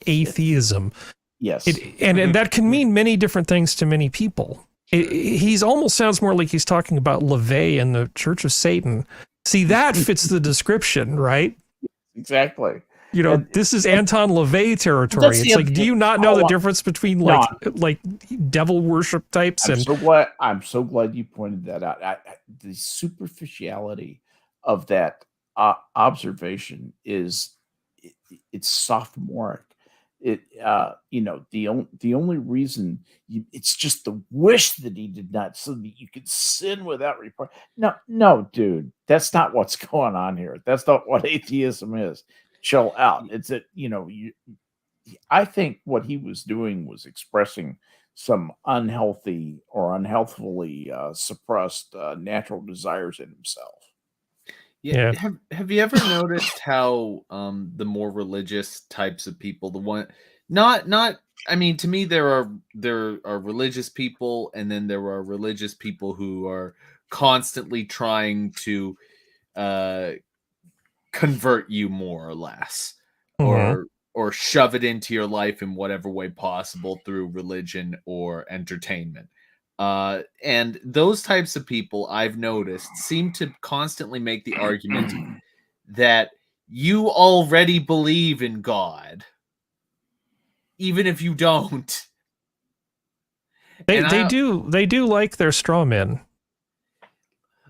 atheism. Yes, and that can mean many different things to many people. He's almost sounds more like he's talking about LaVey and the Church of Satan. See, that fits the description, right? Exactly. This is Anton LaVey territory. It's like, do you not know the difference between like devil worship types? I'm so glad you pointed that out. The superficiality of that observation it's sophomoric. The only reason it's just the wish that he did not, so that you could sin without report. No, dude, that's not what's going on here. That's not what atheism is. Chill out. It's I think what he was doing was expressing some unhealthy or unhealthfully suppressed natural desires in himself. Yeah. Have you ever noticed how the more religious types of people, the one not I mean, to me there are religious people, and then there are religious people who are constantly trying to convert you more or less, or shove it into your life in whatever way possible through religion or entertainment. And those types of people, I've noticed, seem to constantly make the argument that you already believe in God, even if you don't. They do like their straw men.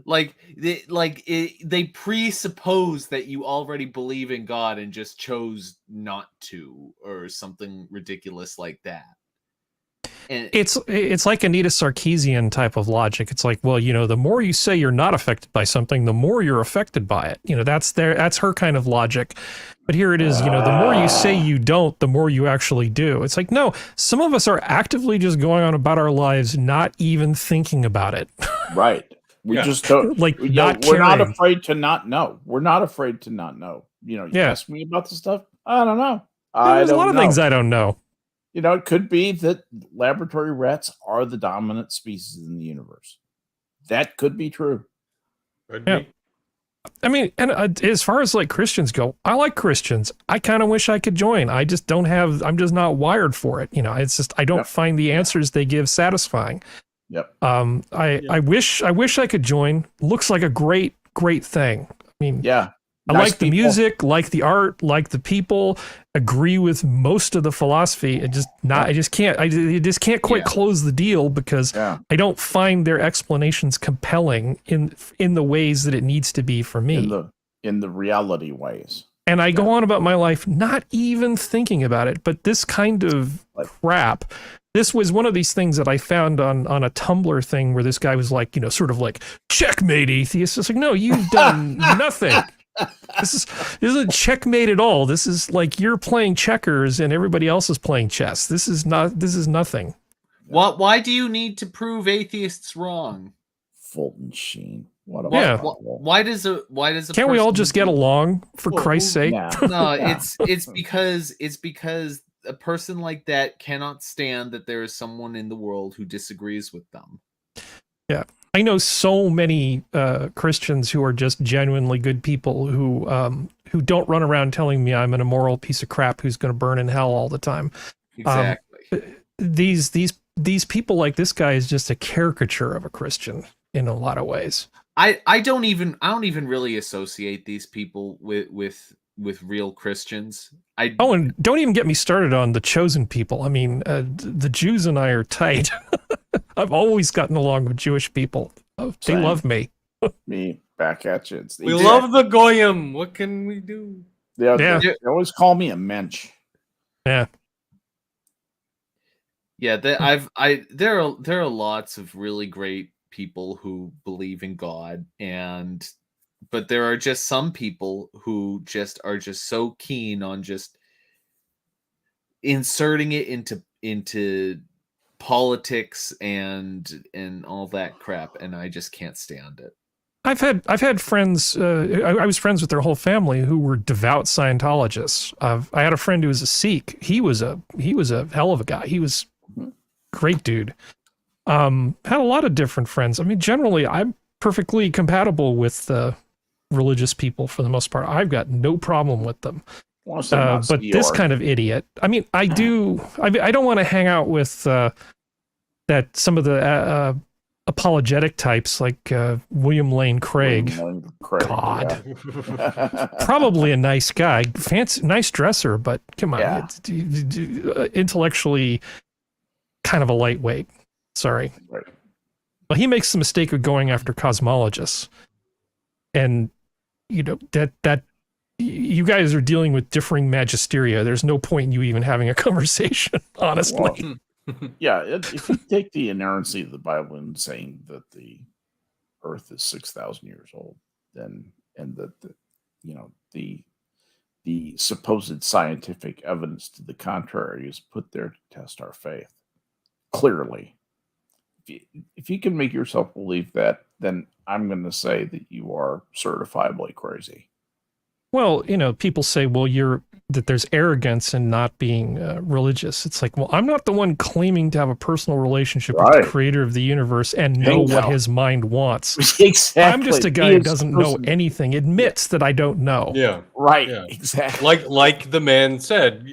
They presuppose that you already believe in God and just chose not to, or something ridiculous like that. And it's like Anita Sarkeesian type of logic. It's like, well, the more you say you're not affected by something, the more you're affected by it. That's her kind of logic. But here it is, the more you say you don't, the more you actually do. It's like, no, some of us are actively just going on about our lives, not even thinking about it. Right. We just don't we're not afraid to not know. We're not afraid to not know. You ask me about the stuff. I don't know. There's a lot of things I don't know. It could be that laboratory rats are the dominant species in the universe. That could be true. Could be. I mean, and as far as like Christians go, I like Christians. I kind of wish I could join. I just don't have. I'm just not wired for it. It's just I don't find the answers they give satisfying. Yep. I wish I could join. Looks like a great thing. I mean, I like the music, like the art, like the people, agree with most of the philosophy. I just can't quite close the deal because I don't find their explanations compelling in the ways that it needs to be for me. In the reality ways. And I go on about my life not even thinking about it, but this kind of crap. This was one of these things that I found on a Tumblr thing where this guy was like, sort of like, checkmate, atheist. It's like, no, you've done nothing. This isn't checkmate at all. This is like you're playing checkers and everybody else is playing chess. This is nothing. Why do you need to prove atheists wrong? Fulton Sheen. Why does a Can't we all just get along, for Christ's sake? No, it's because a person like that cannot stand that there is someone in the world who disagrees with them. Yeah. I know so many Christians who are just genuinely good people who don't run around telling me I'm an immoral piece of crap who's going to burn in hell all the time. Exactly. These people like this guy is just a caricature of a Christian in a lot of ways. I don't even really associate these people with real Christians. And don't even get me started on the chosen people. I mean, the Jews and I are tight. I've always gotten along with Jewish people. They love me. Me back at you. We love the Goyim. What can we do? They always call me a mensch. Yeah. Yeah, there are lots of really great people who believe in God, but there are just some people who are so keen on just inserting it into politics and all that crap, and I just can't stand it. I've had friends. I was friends with their whole family who were devout Scientologists. I had a friend who was a Sikh. He was a hell of a guy. He was a great dude. Had a lot of different friends. I mean, generally, I'm perfectly compatible with religious people for the most part. I've got no problem with them. But this kind of idiot. I mean, I don't want to hang out with some of the apologetic types like William Lane Craig. God, yeah. Probably a nice guy, fancy, nice dresser, but come on, intellectually kind of a lightweight. Sorry. Right. Well, he makes the mistake of going after cosmologists, and you know that you guys are dealing with differing magisteria. There's no point in you even having a conversation, honestly. Well, yeah, if you take the inerrancy of the Bible and saying that the Earth is 6,000 years old, then and that the supposed scientific evidence to the contrary is put there to test our faith. Clearly, if you can make yourself believe that, then I'm going to say that you are certifiably crazy. Well, you know, people say, well, that there's arrogance in not being religious. It's like, well, I'm not the one claiming to have a personal relationship with the creator of the universe and know what his mind wants. Exactly. I'm just a guy who doesn't know anything, admits that I don't know. Yeah. Right. Yeah. Exactly. Like the man said,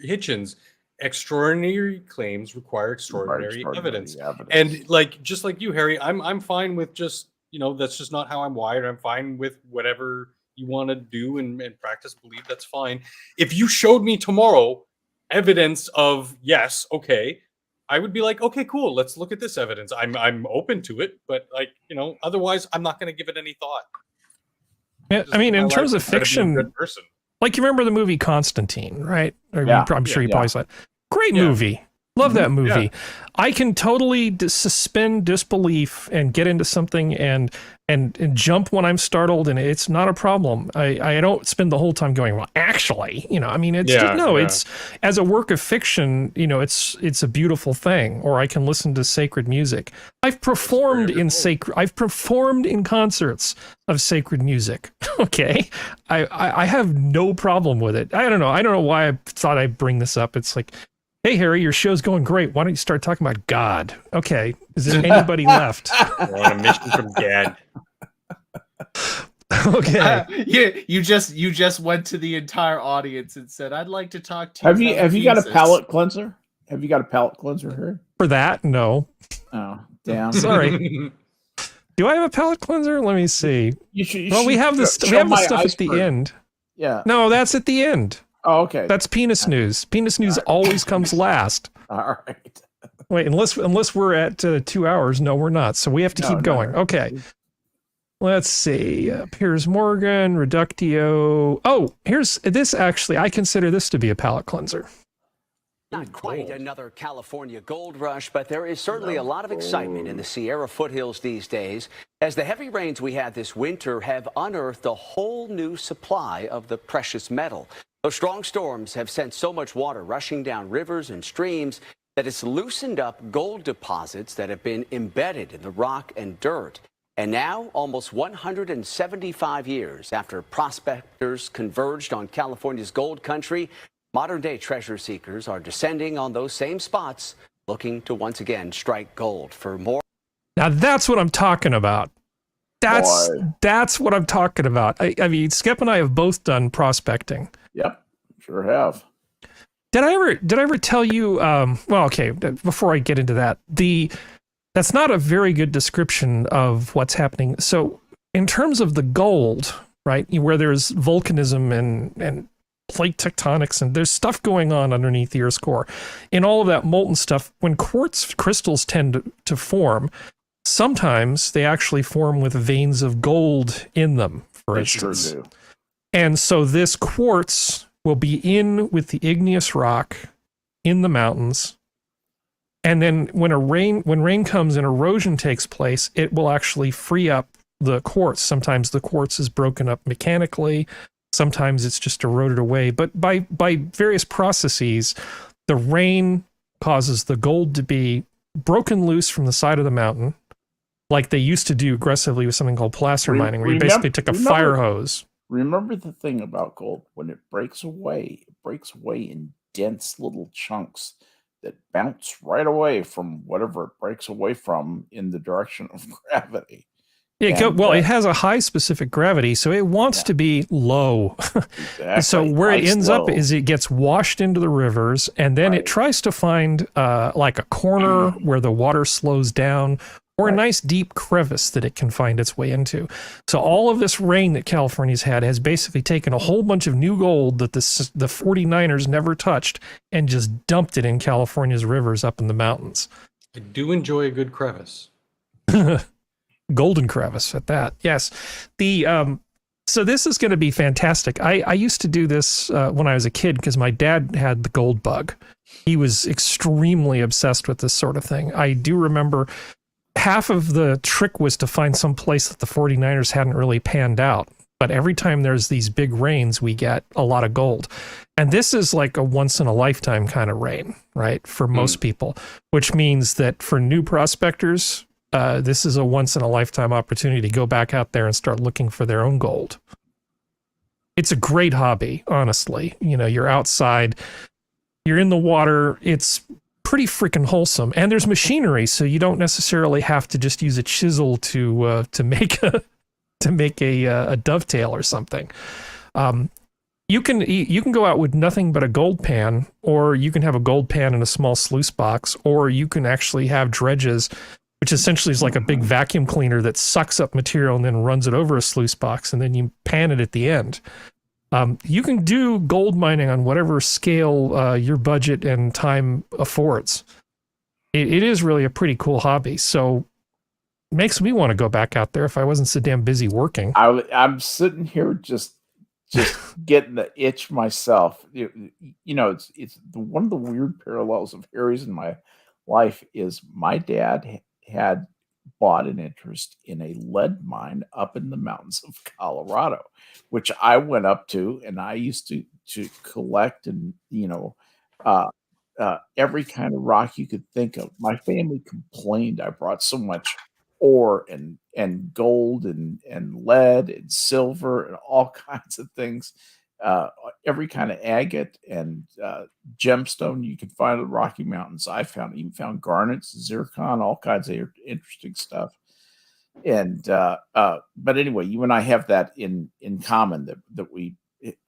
Hitchens, extraordinary claims require extraordinary evidence. And like, just like you, Harry, I'm fine with just, that's just not how I'm wired. I'm fine with whatever you want to do and practice, believe, that's fine. If you showed me tomorrow evidence of yes, okay, I would be like, okay, cool, let's look at this evidence. I'm open to it, but like, otherwise I'm not going to give it any thought. Yeah, I mean, in terms of fiction, like you remember the movie Constantine, right? I'm sure you probably saw it. Great movie. Love that movie. Yeah. I can totally suspend disbelief and get into something and jump when I'm startled, and it's not a problem. I don't spend the whole time going, well, actually, it's as a work of fiction, it's a beautiful thing. Or I can listen to sacred music. I've performed in concerts of sacred music. Okay, I have no problem with it. I don't know why I thought I'd bring this up. It's like, hey, Harry, your show's going great. Why don't you start talking about God? Okay. Is there anybody left? We're on a mission from Gad. Okay. You just went to the entire audience and said, I'd like to talk to you. Have you got a palate cleanser? Have you got a palate cleanser here? For that? No. Oh, damn. Sorry. Do I have a palate cleanser? Let me see. We have the stuff at the end. Yeah. No, that's at the end. Oh, okay. That's penis news. Penis news always comes last. All right. Wait, unless we're at 2 hours. No, we're not. So we have to keep going. No. Okay. Let's see. Piers Morgan, Reductio. Oh, here's this. Actually, I consider this to be a palate cleanser. Not quite another California gold rush, but there is certainly a lot of excitement in the Sierra foothills these days, as the heavy rains we had this winter have unearthed a whole new supply of the precious metal. Those strong storms have sent so much water rushing down rivers and streams that it's loosened up gold deposits that have been embedded in the rock and dirt. And now, almost 175 years after prospectors converged on California's gold country, modern-day treasure seekers are descending on those same spots, looking to once again strike gold for more. Now that's what I'm talking about. That's what I'm talking about. I mean, Skep and I have both done prospecting. Yep, sure have. Did I ever tell you? Well, okay. Before I get into that, that's not a very good description of what's happening. So, in terms of the gold, right, where there's volcanism and plate tectonics, and there's stuff going on underneath the Earth's core, in all of that molten stuff, when quartz crystals tend to form, sometimes they actually form with veins of gold in them, for instance. Sure do. And so this quartz will be in with the igneous rock in the mountains. And then when rain comes and erosion takes place, it will actually free up the quartz. Sometimes the quartz is broken up mechanically. Sometimes it's just eroded away. But by various processes, the rain causes the gold to be broken loose from the side of the mountain, like they used to do aggressively with something called placer mining, where you basically took a fire hose. Remember the thing about gold: when it breaks away in dense little chunks that bounce right away from whatever it breaks away from in the direction of gravity. It has a high specific gravity, so it wants to be low. Exactly. So where it ends up is it gets washed into the rivers, and then it tries to find like a corner where the water slows down, or a nice deep crevice that it can find its way into. So all of this rain that California's had has basically taken a whole bunch of new gold that the 49ers never touched and just dumped it in California's rivers up in the mountains. I do enjoy a good crevice. Golden crevice at that. Yes. So this is going to be fantastic. I used to do this when I was a kid because my dad had the gold bug. He was extremely obsessed with this sort of thing. I do remember half of the trick was to find some place that the 49ers hadn't really panned out. But every time there's these big rains, we get a lot of gold. And this is like a once in a lifetime kind of rain, right? For most people, which means that for new prospectors, this is a once in a lifetime opportunity to go back out there and start looking for their own gold. It's a great hobby, honestly. You know, you're outside, you're in the water. It's pretty freaking wholesome, and there's machinery, so you don't necessarily have to just use a chisel to make a dovetail or something. You can go out with nothing but a gold pan, or you can have a gold pan in a small sluice box, or you can actually have dredges, which essentially is like a big vacuum cleaner that sucks up material and then runs it over a sluice box, and then you pan it at the end. You can do gold mining on whatever scale your budget and time affords. It is really a pretty cool hobby. So it makes me want to go back out there if I wasn't so damn busy working. I'm sitting here just getting the itch myself. You know, it's one of the weird parallels of Harry's in my life is my dad had bought an interest in a lead mine up in the mountains of Colorado, which I went up to, and I used to collect and, every kind of rock you could think of. My family complained I brought so much ore and gold and lead and silver and all kinds of things. Every kind of agate and gemstone you can find in the Rocky Mountains. I even found garnets, zircon, all kinds of interesting stuff. And but anyway, you and I have that in common, that we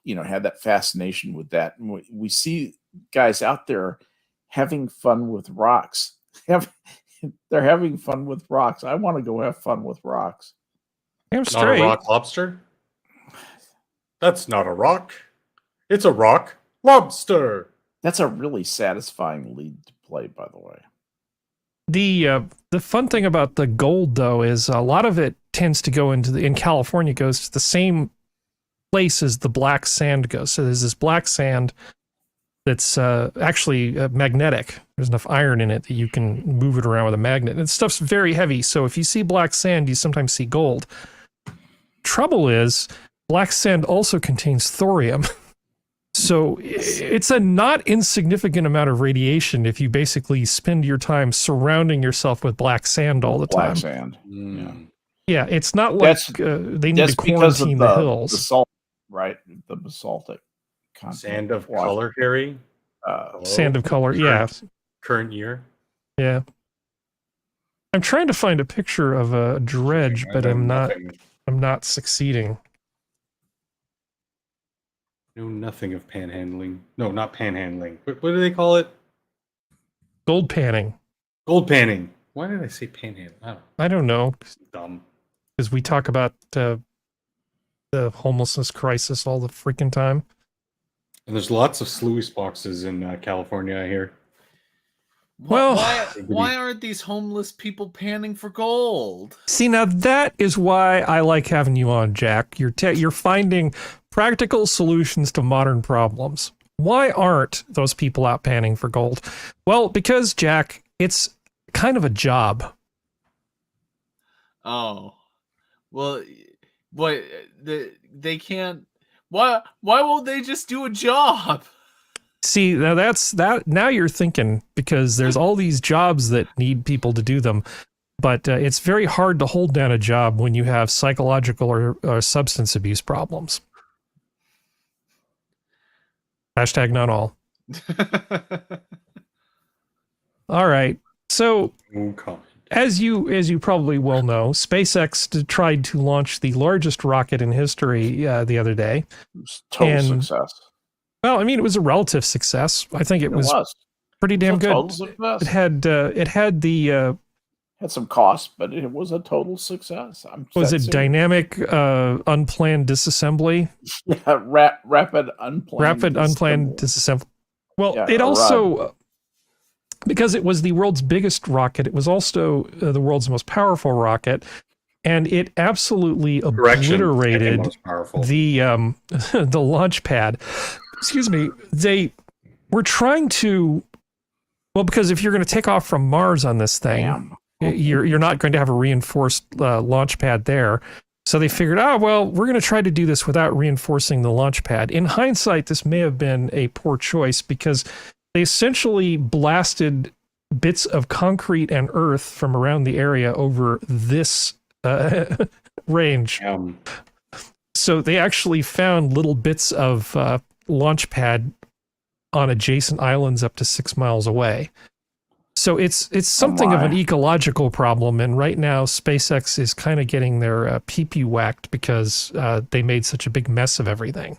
have that fascination with that, and we see guys out there having fun with rocks. They're having fun with rocks. I want to go have fun with rocks. I'm straight. Not a rock lobster? That's not a rock. It's a rock lobster. That's a really satisfying lead to play, by the way. The fun thing about the gold, though, is a lot of it tends to go in California, goes to the same place as the black sand goes. So there's this black sand that's actually magnetic. There's enough iron in it that you can move it around with a magnet. And stuff's very heavy. So if you see black sand, you sometimes see gold. Trouble is, black sand also contains thorium. So it's a not insignificant amount of radiation if you basically spend your time surrounding yourself with black sand all the time. Black sand. Yeah, it's not like they need to quarantine the hills. The salt, right? The basaltic content. Sand of color, Harry? Sand of color, yeah. Current year? Yeah. I'm trying to find a picture of a dredge, but I'm not succeeding. Know nothing of panhandling. No, not panhandling. What do they call it? Gold panning. Gold panning. Why did I say panhandling? I don't know. Dumb. Because we talk about the homelessness crisis all the freaking time. And there's lots of sluice boxes in California, I hear. Well, why aren't these homeless people panning for gold? See, now that is why I like having you on, Jack. You're finding practical solutions to modern problems. Why aren't those people out panning for gold? Well, because, Jack, it's kind of a job. Oh, well, they can't. Why won't they just do a job? See, now now you're thinking, because there's all these jobs that need people to do them, but it's very hard to hold down a job when you have psychological or substance abuse problems. Hashtag not all. All right. So as you probably well know, SpaceX tried to launch the largest rocket in history the other day. It was total success. Well, I mean, it was a relative success. I think it was pretty damn good. Total success. It had some costs, but it was a total success. Was it dynamic unplanned disassembly? Yeah, rapid unplanned disassembly. Well, yeah, it also, because it was the world's biggest rocket, it was also the world's most powerful rocket, and it absolutely obliterated the the launch pad. Excuse me. They were trying to, well, because if you're going to take off from Mars on this thing, you're not going to have a reinforced launch pad there. So they figured, well, we're going to try to do this without reinforcing the launch pad. In hindsight, this may have been a poor choice, because they essentially blasted bits of concrete and earth from around the area over this range. So they actually found little bits of launch pad on adjacent islands up to 6 miles away. So it's something of an ecological problem, and right now SpaceX is kind of getting their pee-pee whacked because they made such a big mess of everything.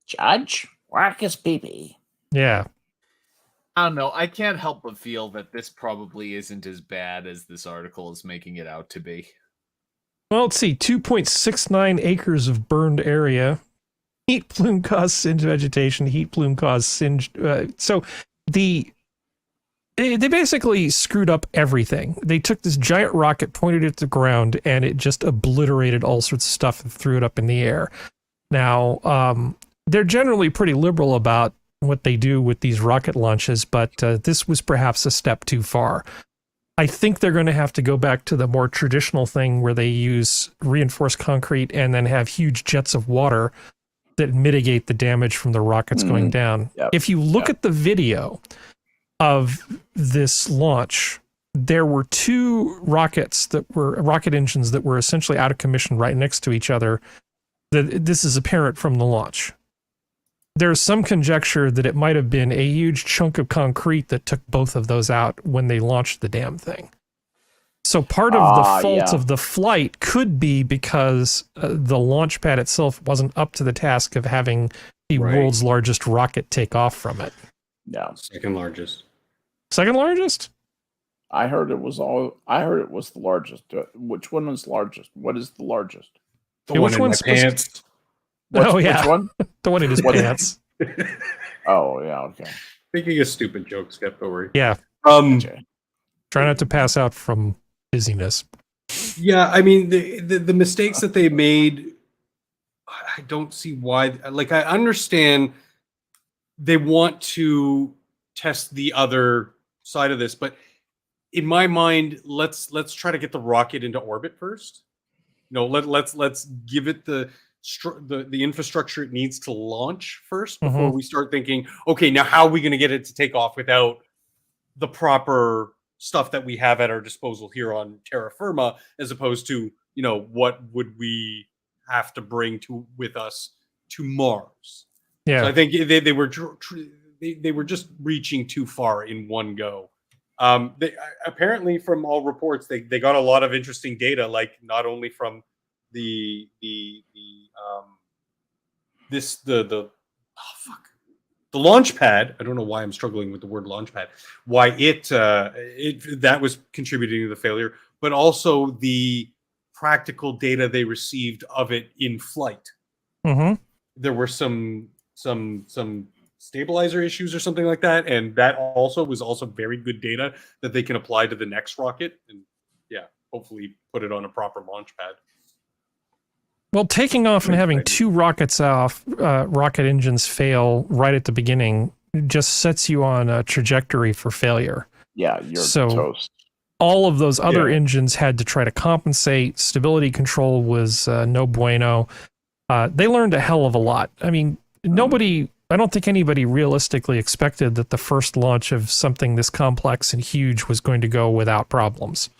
Judge, whack his pee-pee. Yeah. I don't know. I can't help but feel that this probably isn't as bad as this article is making it out to be. Well, let's see. 2.69 acres of burned area. Heat plume caused singed vegetation. Heat plume caused singed. So they basically screwed up everything. They took this giant rocket, pointed it at the ground, and it just obliterated all sorts of stuff and threw it up in the air. Now, they're generally pretty liberal about what they do with these rocket launches, but this was perhaps a step too far. I think they're going to have to go back to the more traditional thing where they use reinforced concrete and then have huge jets of water that mitigate the damage from the rockets going down. Yep. If you look at the video of this launch, there were two rocket engines that were essentially out of commission right next to each other. This is apparent from the launch. There's some conjecture that it might have been a huge chunk of concrete that took both of those out when they launched the damn thing. So part of the fault of the flight could be because the launch pad itself wasn't up to the task of having the world's largest rocket take off from it. Yeah. Second largest. Second largest? I heard it was the largest. Which one is largest? What is the largest? The one in my pants. Which one? The one in his pants. Oh, yeah, okay. Thinking a stupid joke, Skep, don't worry. Yeah. Okay. Try not to pass out from dizziness. Yeah, I mean, the mistakes that they made, I don't see why. Like, I understand they want to test the other side of this, but in my mind, let's try to get the rocket into orbit first. No, let's give it the infrastructure it needs to launch first before we start thinking, okay, now how are we going to get it to take off without the proper stuff that we have at our disposal here on terra firma, as opposed to, what would we have to bring with us to Mars? Yeah, so I think they were just reaching too far in one go. They apparently, from all reports, they got a lot of interesting data, like not only from the launch pad. I don't know why I'm struggling with the word launch pad. Why that was contributing to the failure, but also the practical data they received of it in flight. There were some stabilizer issues or something like that, and that was also very good data that they can apply to the next rocket, and hopefully put it on a proper launch pad. Well, taking off and having two rockets off, rocket engines fail right at the beginning just sets you on a trajectory for failure. Yeah, you're toast. All of those other engines had to try to compensate. Stability control was no bueno. They learned a hell of a lot. I mean, nobody I don't think anybody realistically expected that the first launch of something this complex and huge was going to go without problems.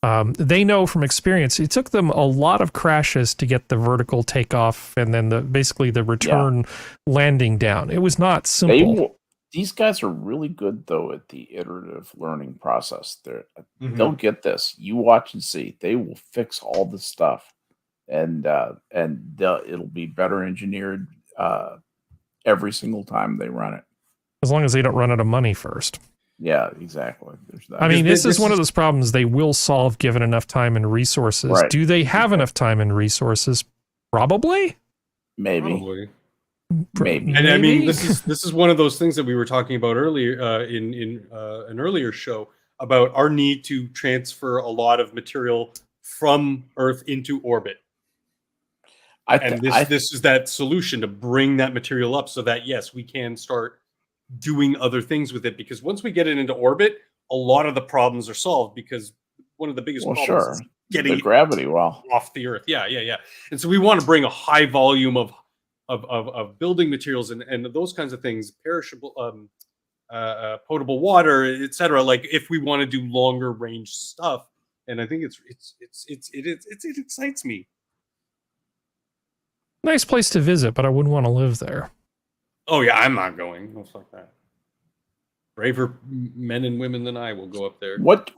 They know from experience, it took them a lot of crashes to get the vertical takeoff and then basically the return landing down. It was not simple. These guys are really good, though, at the iterative learning process. They'll get this. You watch and see. They will fix all the stuff, and it'll be better engineered every single time they run it. As long as they don't run out of money first. Yeah, exactly. There's that. I mean, this is one of those problems they will solve given enough time and resources. Right. Do they have enough time and resources? Probably. Maybe. Probably. Maybe. And I mean, this is one of those things that we were talking about earlier in an earlier show about our need to transfer a lot of material from Earth into orbit. This is that solution to bring that material up so that, yes, we can start doing other things with it, because once we get it into orbit, a lot of the problems are solved, because one of the biggest problems is getting the gravity off the Earth. Yeah. And so we want to bring a high volume of building materials and those kinds of things, perishable, potable water, etc. Like if we want to do longer range stuff, and I think it excites me. Nice place to visit, but I wouldn't want to live there. Oh yeah, I'm not going. No, fuck that. Braver men and women than I will go up there. What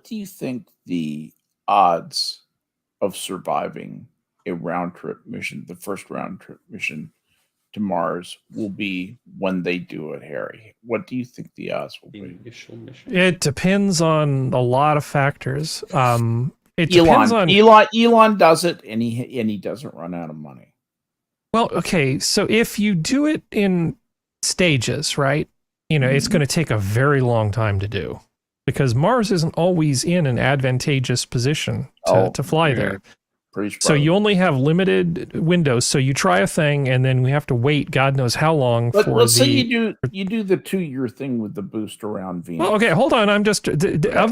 do you think the odds of surviving a round trip mission, the first round trip mission to Mars, will be when they do it, Harry? What do you think the odds will be? Initial mission. It depends on a lot of factors. It Elon depends on Elon does it, and he doesn't run out of money. Well, okay, so if you do it in stages, right? You know, it's going to take a very long time to do, because Mars isn't always in an advantageous position to fly there. So you only have limited windows. So you try a thing, and then we have to wait God knows how long But for let's say you do the 2-year thing with the boost around Venus. Well, okay, hold on. I'm just of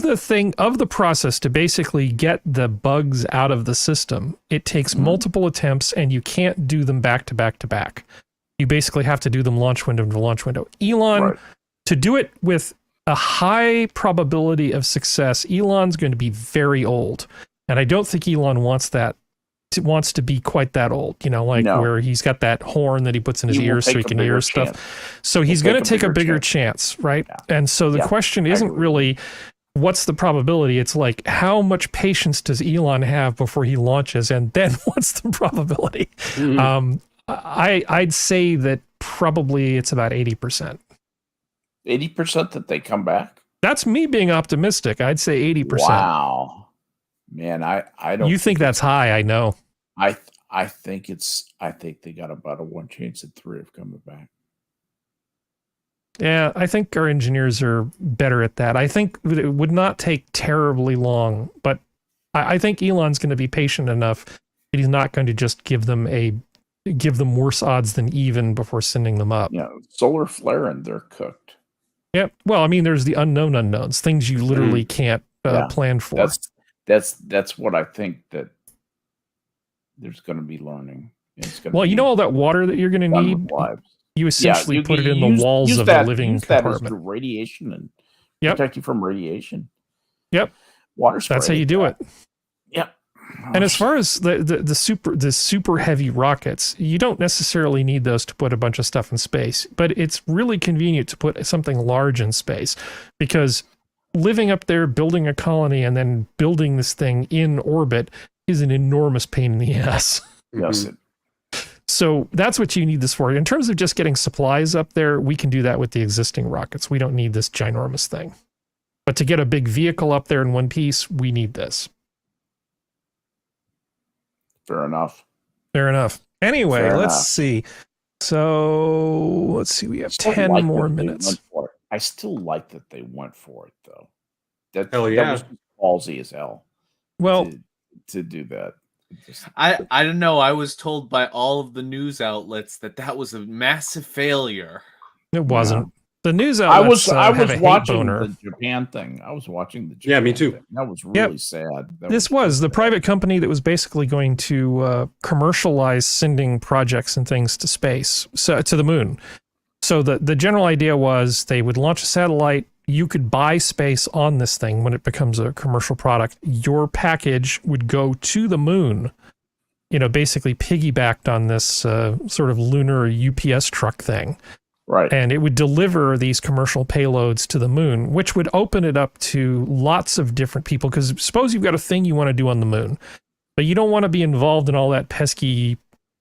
the process to basically get the bugs out of the system. It takes multiple attempts, and you can't do them back to back to back. You basically have to do them launch window to launch window. Elon, to do it with a high probability of success, Elon's going to be very old. And I don't think Elon wants to be quite that old, you know, like where he's got that horn that he puts in his ears so he can hear stuff. So he's going to take a bigger chance, right? Yeah. And so the question isn't really what's the probability. It's like, how much patience does Elon have before he launches? And then what's the probability? I'd say that probably it's about 80%. 80% that they come back? That's me being optimistic. I'd say 80%. Wow. Man, I don't. You think that's high? I know. I think they got about a 1 chance at 3 of coming back. Yeah, I think our engineers are better at that. I think it would not take terribly long, but I think Elon's going to be patient enough that he's not going to just give them worse odds than even before sending them up. Yeah, solar flare and they're cooked. Yeah. Well, I mean, there's the unknown unknowns, things you literally can't plan for. That's what I think that there's going to be learning. Well, you know all that water that you're going to need? You essentially put it in the walls of a living compartment. That as radiation and protect you from radiation. Yep. Water spray. That's how you do it. Yep. And as far as the super heavy rockets, you don't necessarily need those to put a bunch of stuff in space, but it's really convenient to put something large in space, because living up there, building a colony, and then building this thing in orbit is an enormous pain in the ass. Yes. So that's what you need this for. In terms of just getting supplies up there, we can do that with the existing rockets. We don't need this ginormous thing. But to get a big vehicle up there in one piece, we need this. Fair enough. Fair enough. Anyway, let's see. So let's see. We have 10 more minutes. I still like that they went for it, though. That was ballsy as hell. Well, to do that. I don't know. I was told by all of the news outlets that was a massive failure. It wasn't. The news I outlets was have a hate watching boner. the Japan thing. I was watching the Japan Yeah, me too. thing. That was really sad. This was the private company that was basically going to commercialize sending projects and things to space, so to the moon. So the general idea was they would launch a satellite. You could buy space on this thing when it becomes a commercial product. Your package would go to the moon, you know, basically piggybacked on this sort of lunar UPS truck thing. Right. And it would deliver these commercial payloads to the moon, which would open it up to lots of different people. Because suppose you've got a thing you want to do on the moon, but you don't want to be involved in all that pesky,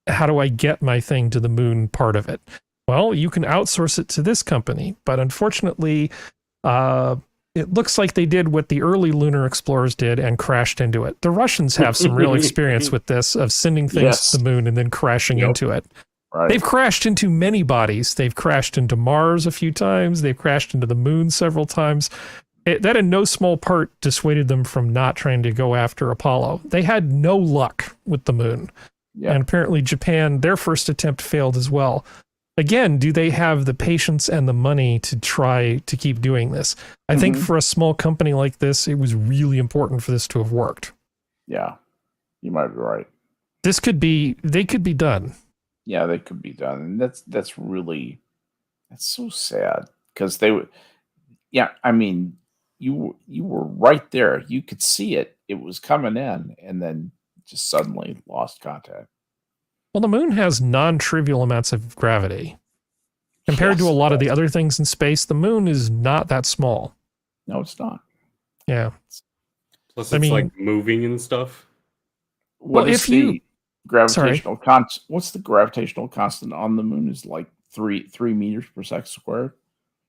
how do I get my thing to the moon part of it? Well, you can outsource it to this company. But unfortunately, it looks like they did what the early lunar explorers did and crashed into it. The Russians have some real experience with this, of sending things to the moon and then crashing into it. Right. They've crashed into many bodies. They've crashed into Mars a few times. They've crashed into the moon several times. That in no small part dissuaded them from not trying to go after Apollo. They had no luck with the moon. Yeah. And apparently Japan, their first attempt failed as well. Again, do they have the patience and the money to try to keep doing this? I think for a small company like this, it was really important for this to have worked. Yeah, you might be right. They could be done. Yeah, they could be done, and that's so sad, because they would. Yeah, I mean, you were right there. You could see it. It was coming in, and then just suddenly lost contact. Well, the moon has non-trivial amounts of gravity. Compared to a lot of the other things in space, the moon is not that small. No, it's not. Yeah. Plus, it's like moving and stuff. What is the gravitational constant? What's the gravitational constant on the moon? Is like 3 meters per second squared.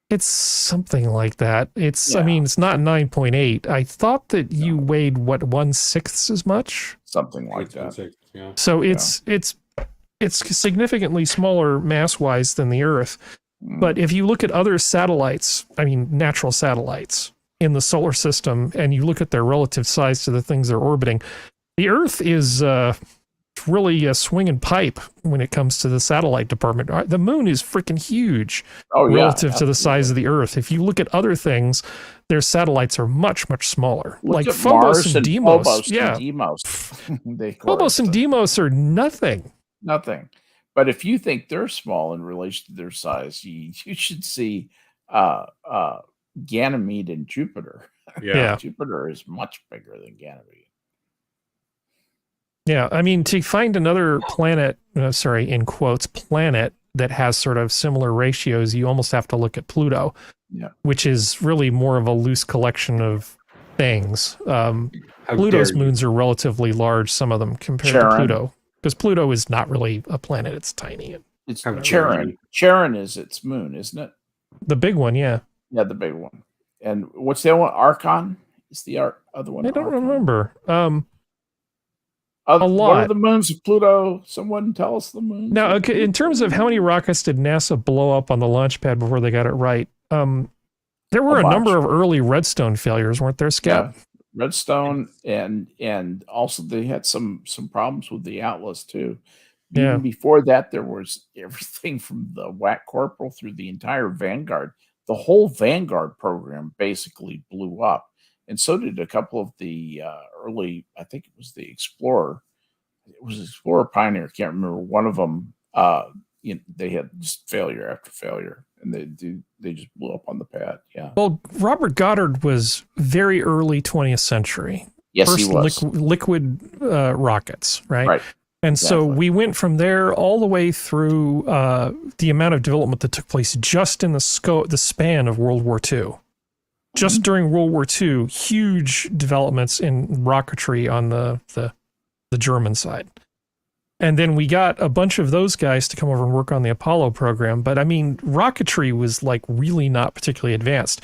It's something like that. It's I mean, it's not 9.8. I thought that you weighed what 1/6 as much. Something like that. 1/6, yeah. So it's significantly smaller mass-wise than the Earth. But if you look at other satellites, I mean, natural satellites in the solar system, and you look at their relative size to the things they're orbiting, the Earth is really a swinging pipe when it comes to the satellite department. The moon is freaking huge relative to the size of the Earth. If you look at other things, their satellites are much, much smaller. Look like at Phobos Mars and Deimos. And Deimos. Phobos and Deimos are nothing. Nothing. But if you think they're small in relation to their size, you should see Ganymede and Jupiter. Yeah. Jupiter is much bigger than Ganymede. Yeah, I mean, to find another planet, in quotes, planet that has sort of similar ratios, you almost have to look at Pluto, which is really more of a loose collection of things. Pluto's moons are relatively large, some of them, compared to Pluto. Because Pluto is not really a planet, it's tiny. It's Charon. Charon is its moon, isn't it? The big one, yeah. Yeah, the big one. And what's the other one? Archon? Is the other one? I don't remember. A lot. What are the moons of Pluto? Someone tell us the moons. Now, okay, in terms of how many rockets did NASA blow up on the launch pad before they got it right, there were a number of early Redstone failures, weren't there, Skep? Yeah, Redstone, and also they had some problems with the Atlas too. Even before that, there was everything from the Whack Corporal through the entire Vanguard. The whole Vanguard program basically blew up. And so did a couple of the early, I think it was the Explorer. It was Explorer Pioneer. Can't remember. One of them, they had just failure after failure, and they just blew up on the pad. Yeah. Well, Robert Goddard was very early 20th century. Yes, First he was. Liquid rockets, right? Right. And so we went from there all the way through the amount of development that took place just in the span of World War II. Just during World War II, huge developments in rocketry on the German side. And then we got a bunch of those guys to come over and work on the Apollo program. But I mean, rocketry was like really not particularly advanced.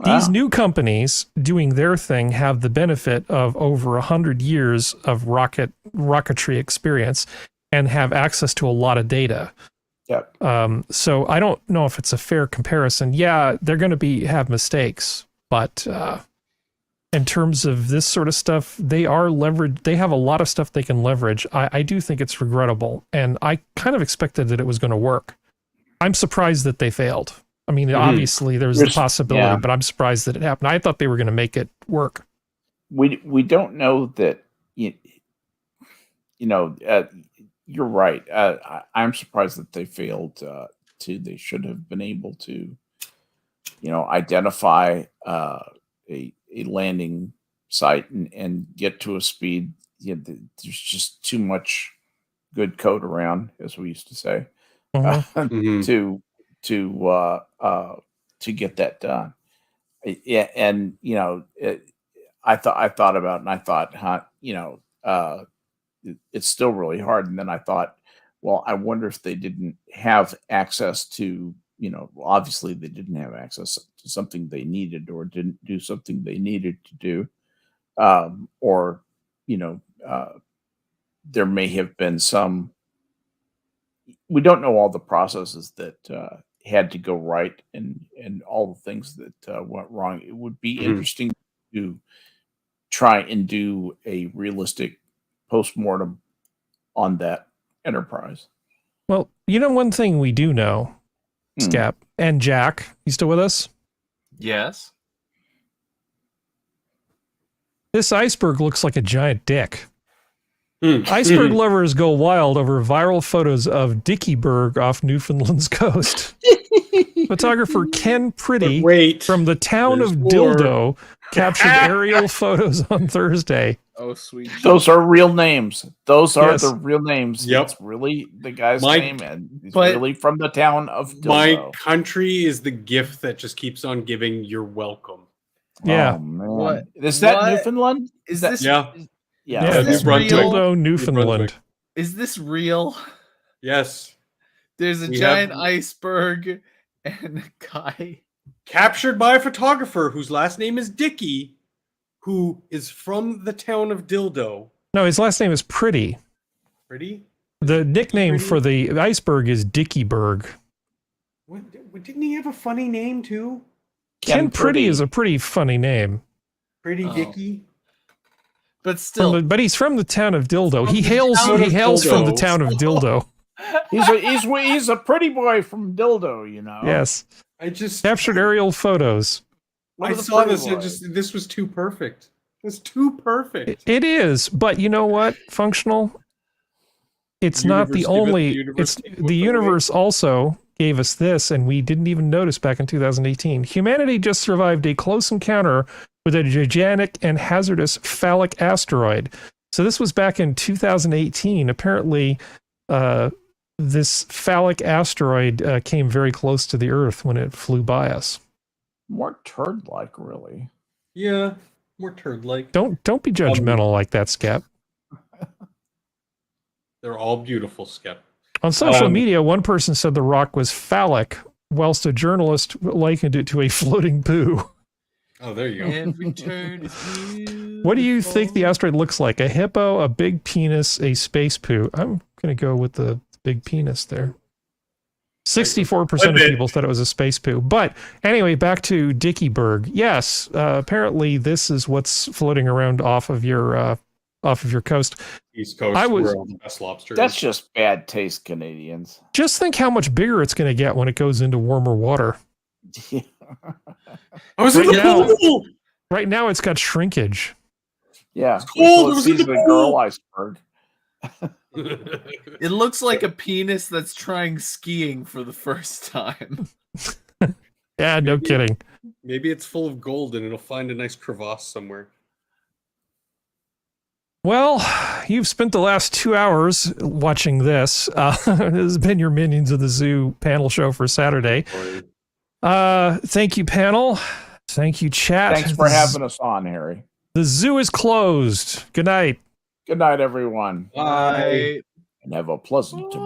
These new companies doing their thing have the benefit of over 100 years of rocketry experience and have access to a lot of data. Yep. So I don't know if it's a fair comparison. Yeah, they're going to have mistakes. But in terms of this sort of stuff, they are leveraged. They have a lot of stuff they can leverage. I do think it's regrettable, and I kind of expected that it was going to work. I'm surprised that they failed. I mean, obviously there's the possibility, but I'm surprised that it happened. I thought they were going to make it work. We don't know that. You're right. I'm surprised that they failed to. They should have been able to, identify a landing site and get to a speed. There's just too much good code around, as we used to say, to get that done. Yeah, and I thought about it, and I thought, it's still really hard. And then I thought, well, I wonder if they didn't have access to, obviously they didn't have access to something they needed, or didn't do something they needed to do, or there may have been some. We don't know all the processes that had to go right, and all the things that went wrong. It would be interesting to try and do a realistic postmortem on that enterprise. Well, one thing we do know, Skep and Jack, you still with us? Yes. This iceberg looks like a giant dick. Iceberg lovers go wild over viral photos of Dickieberg off Newfoundland's coast. Photographer Ken Pretty from the town of Dildo captured aerial photos on Thursday. Oh, sweet. Those are real names. Those are the real names. Yep. It's really the guy's name, and he's really from the town of Dildo. My country is the gift that just keeps on giving. You're welcome. Yeah. Oh, man. What? Is that Newfoundland? Is this? Yeah. Yeah. Is this Dildo, Newfoundland. Is this real? Yes. There's a giant iceberg and a guy captured by a photographer whose last name is Dickey, who is from the town of Dildo. No, his last name is Pretty. Pretty? The nickname for the iceberg is Dickieberg. Didn't he have a funny name too? Ken Pretty is a pretty funny name. Pretty Dicky? But still, but he's from the town of Dildo. He hails from the town of Dildo. He's a pretty boy from Dildo, Yes. I just captured aerial photos. I saw this. This was too perfect. It's too perfect. It is, but you know what? Functional. It's not the only. It's the universe also gave us this, and we didn't even notice back in 2018. Humanity just survived a close encounter with a gigantic and hazardous phallic asteroid. So this was back in 2018. Apparently, this phallic asteroid came very close to the Earth when it flew by us. More turd-like, really. Yeah, more turd-like. Don't be judgmental like that, Skep. They're all beautiful, Skep. On social media, one person said the rock was phallic, whilst a journalist likened it to a floating poo. Oh, there you go. Every turn is beautiful. What do you think the asteroid looks like? A hippo, a big penis, a space poo? I'm going to go with the big penis there. 64% of people thought it was a space poo. But anyway, back to Dickieberg. Yes, apparently this is what's floating around off of your coast. East Coast, where all the best lobster That's just bad taste, Canadians. Just think how much bigger it's going to get when it goes into warmer water. I was in the pool! Right now it's got shrinkage. Yeah. It's cold. It was in the girl iceberg. It looks like a penis that's trying skiing for the first time. Yeah, no kidding. Maybe it's full of gold and it'll find a nice crevasse somewhere. Well, you've spent the last 2 hours watching this. This has been your Minions of the Zoo panel show for Saturday. Thank you, panel. Thank you, chat. Thanks for having us on, Harry. The zoo is closed. Good night. Good night, everyone. Bye. And have a pleasant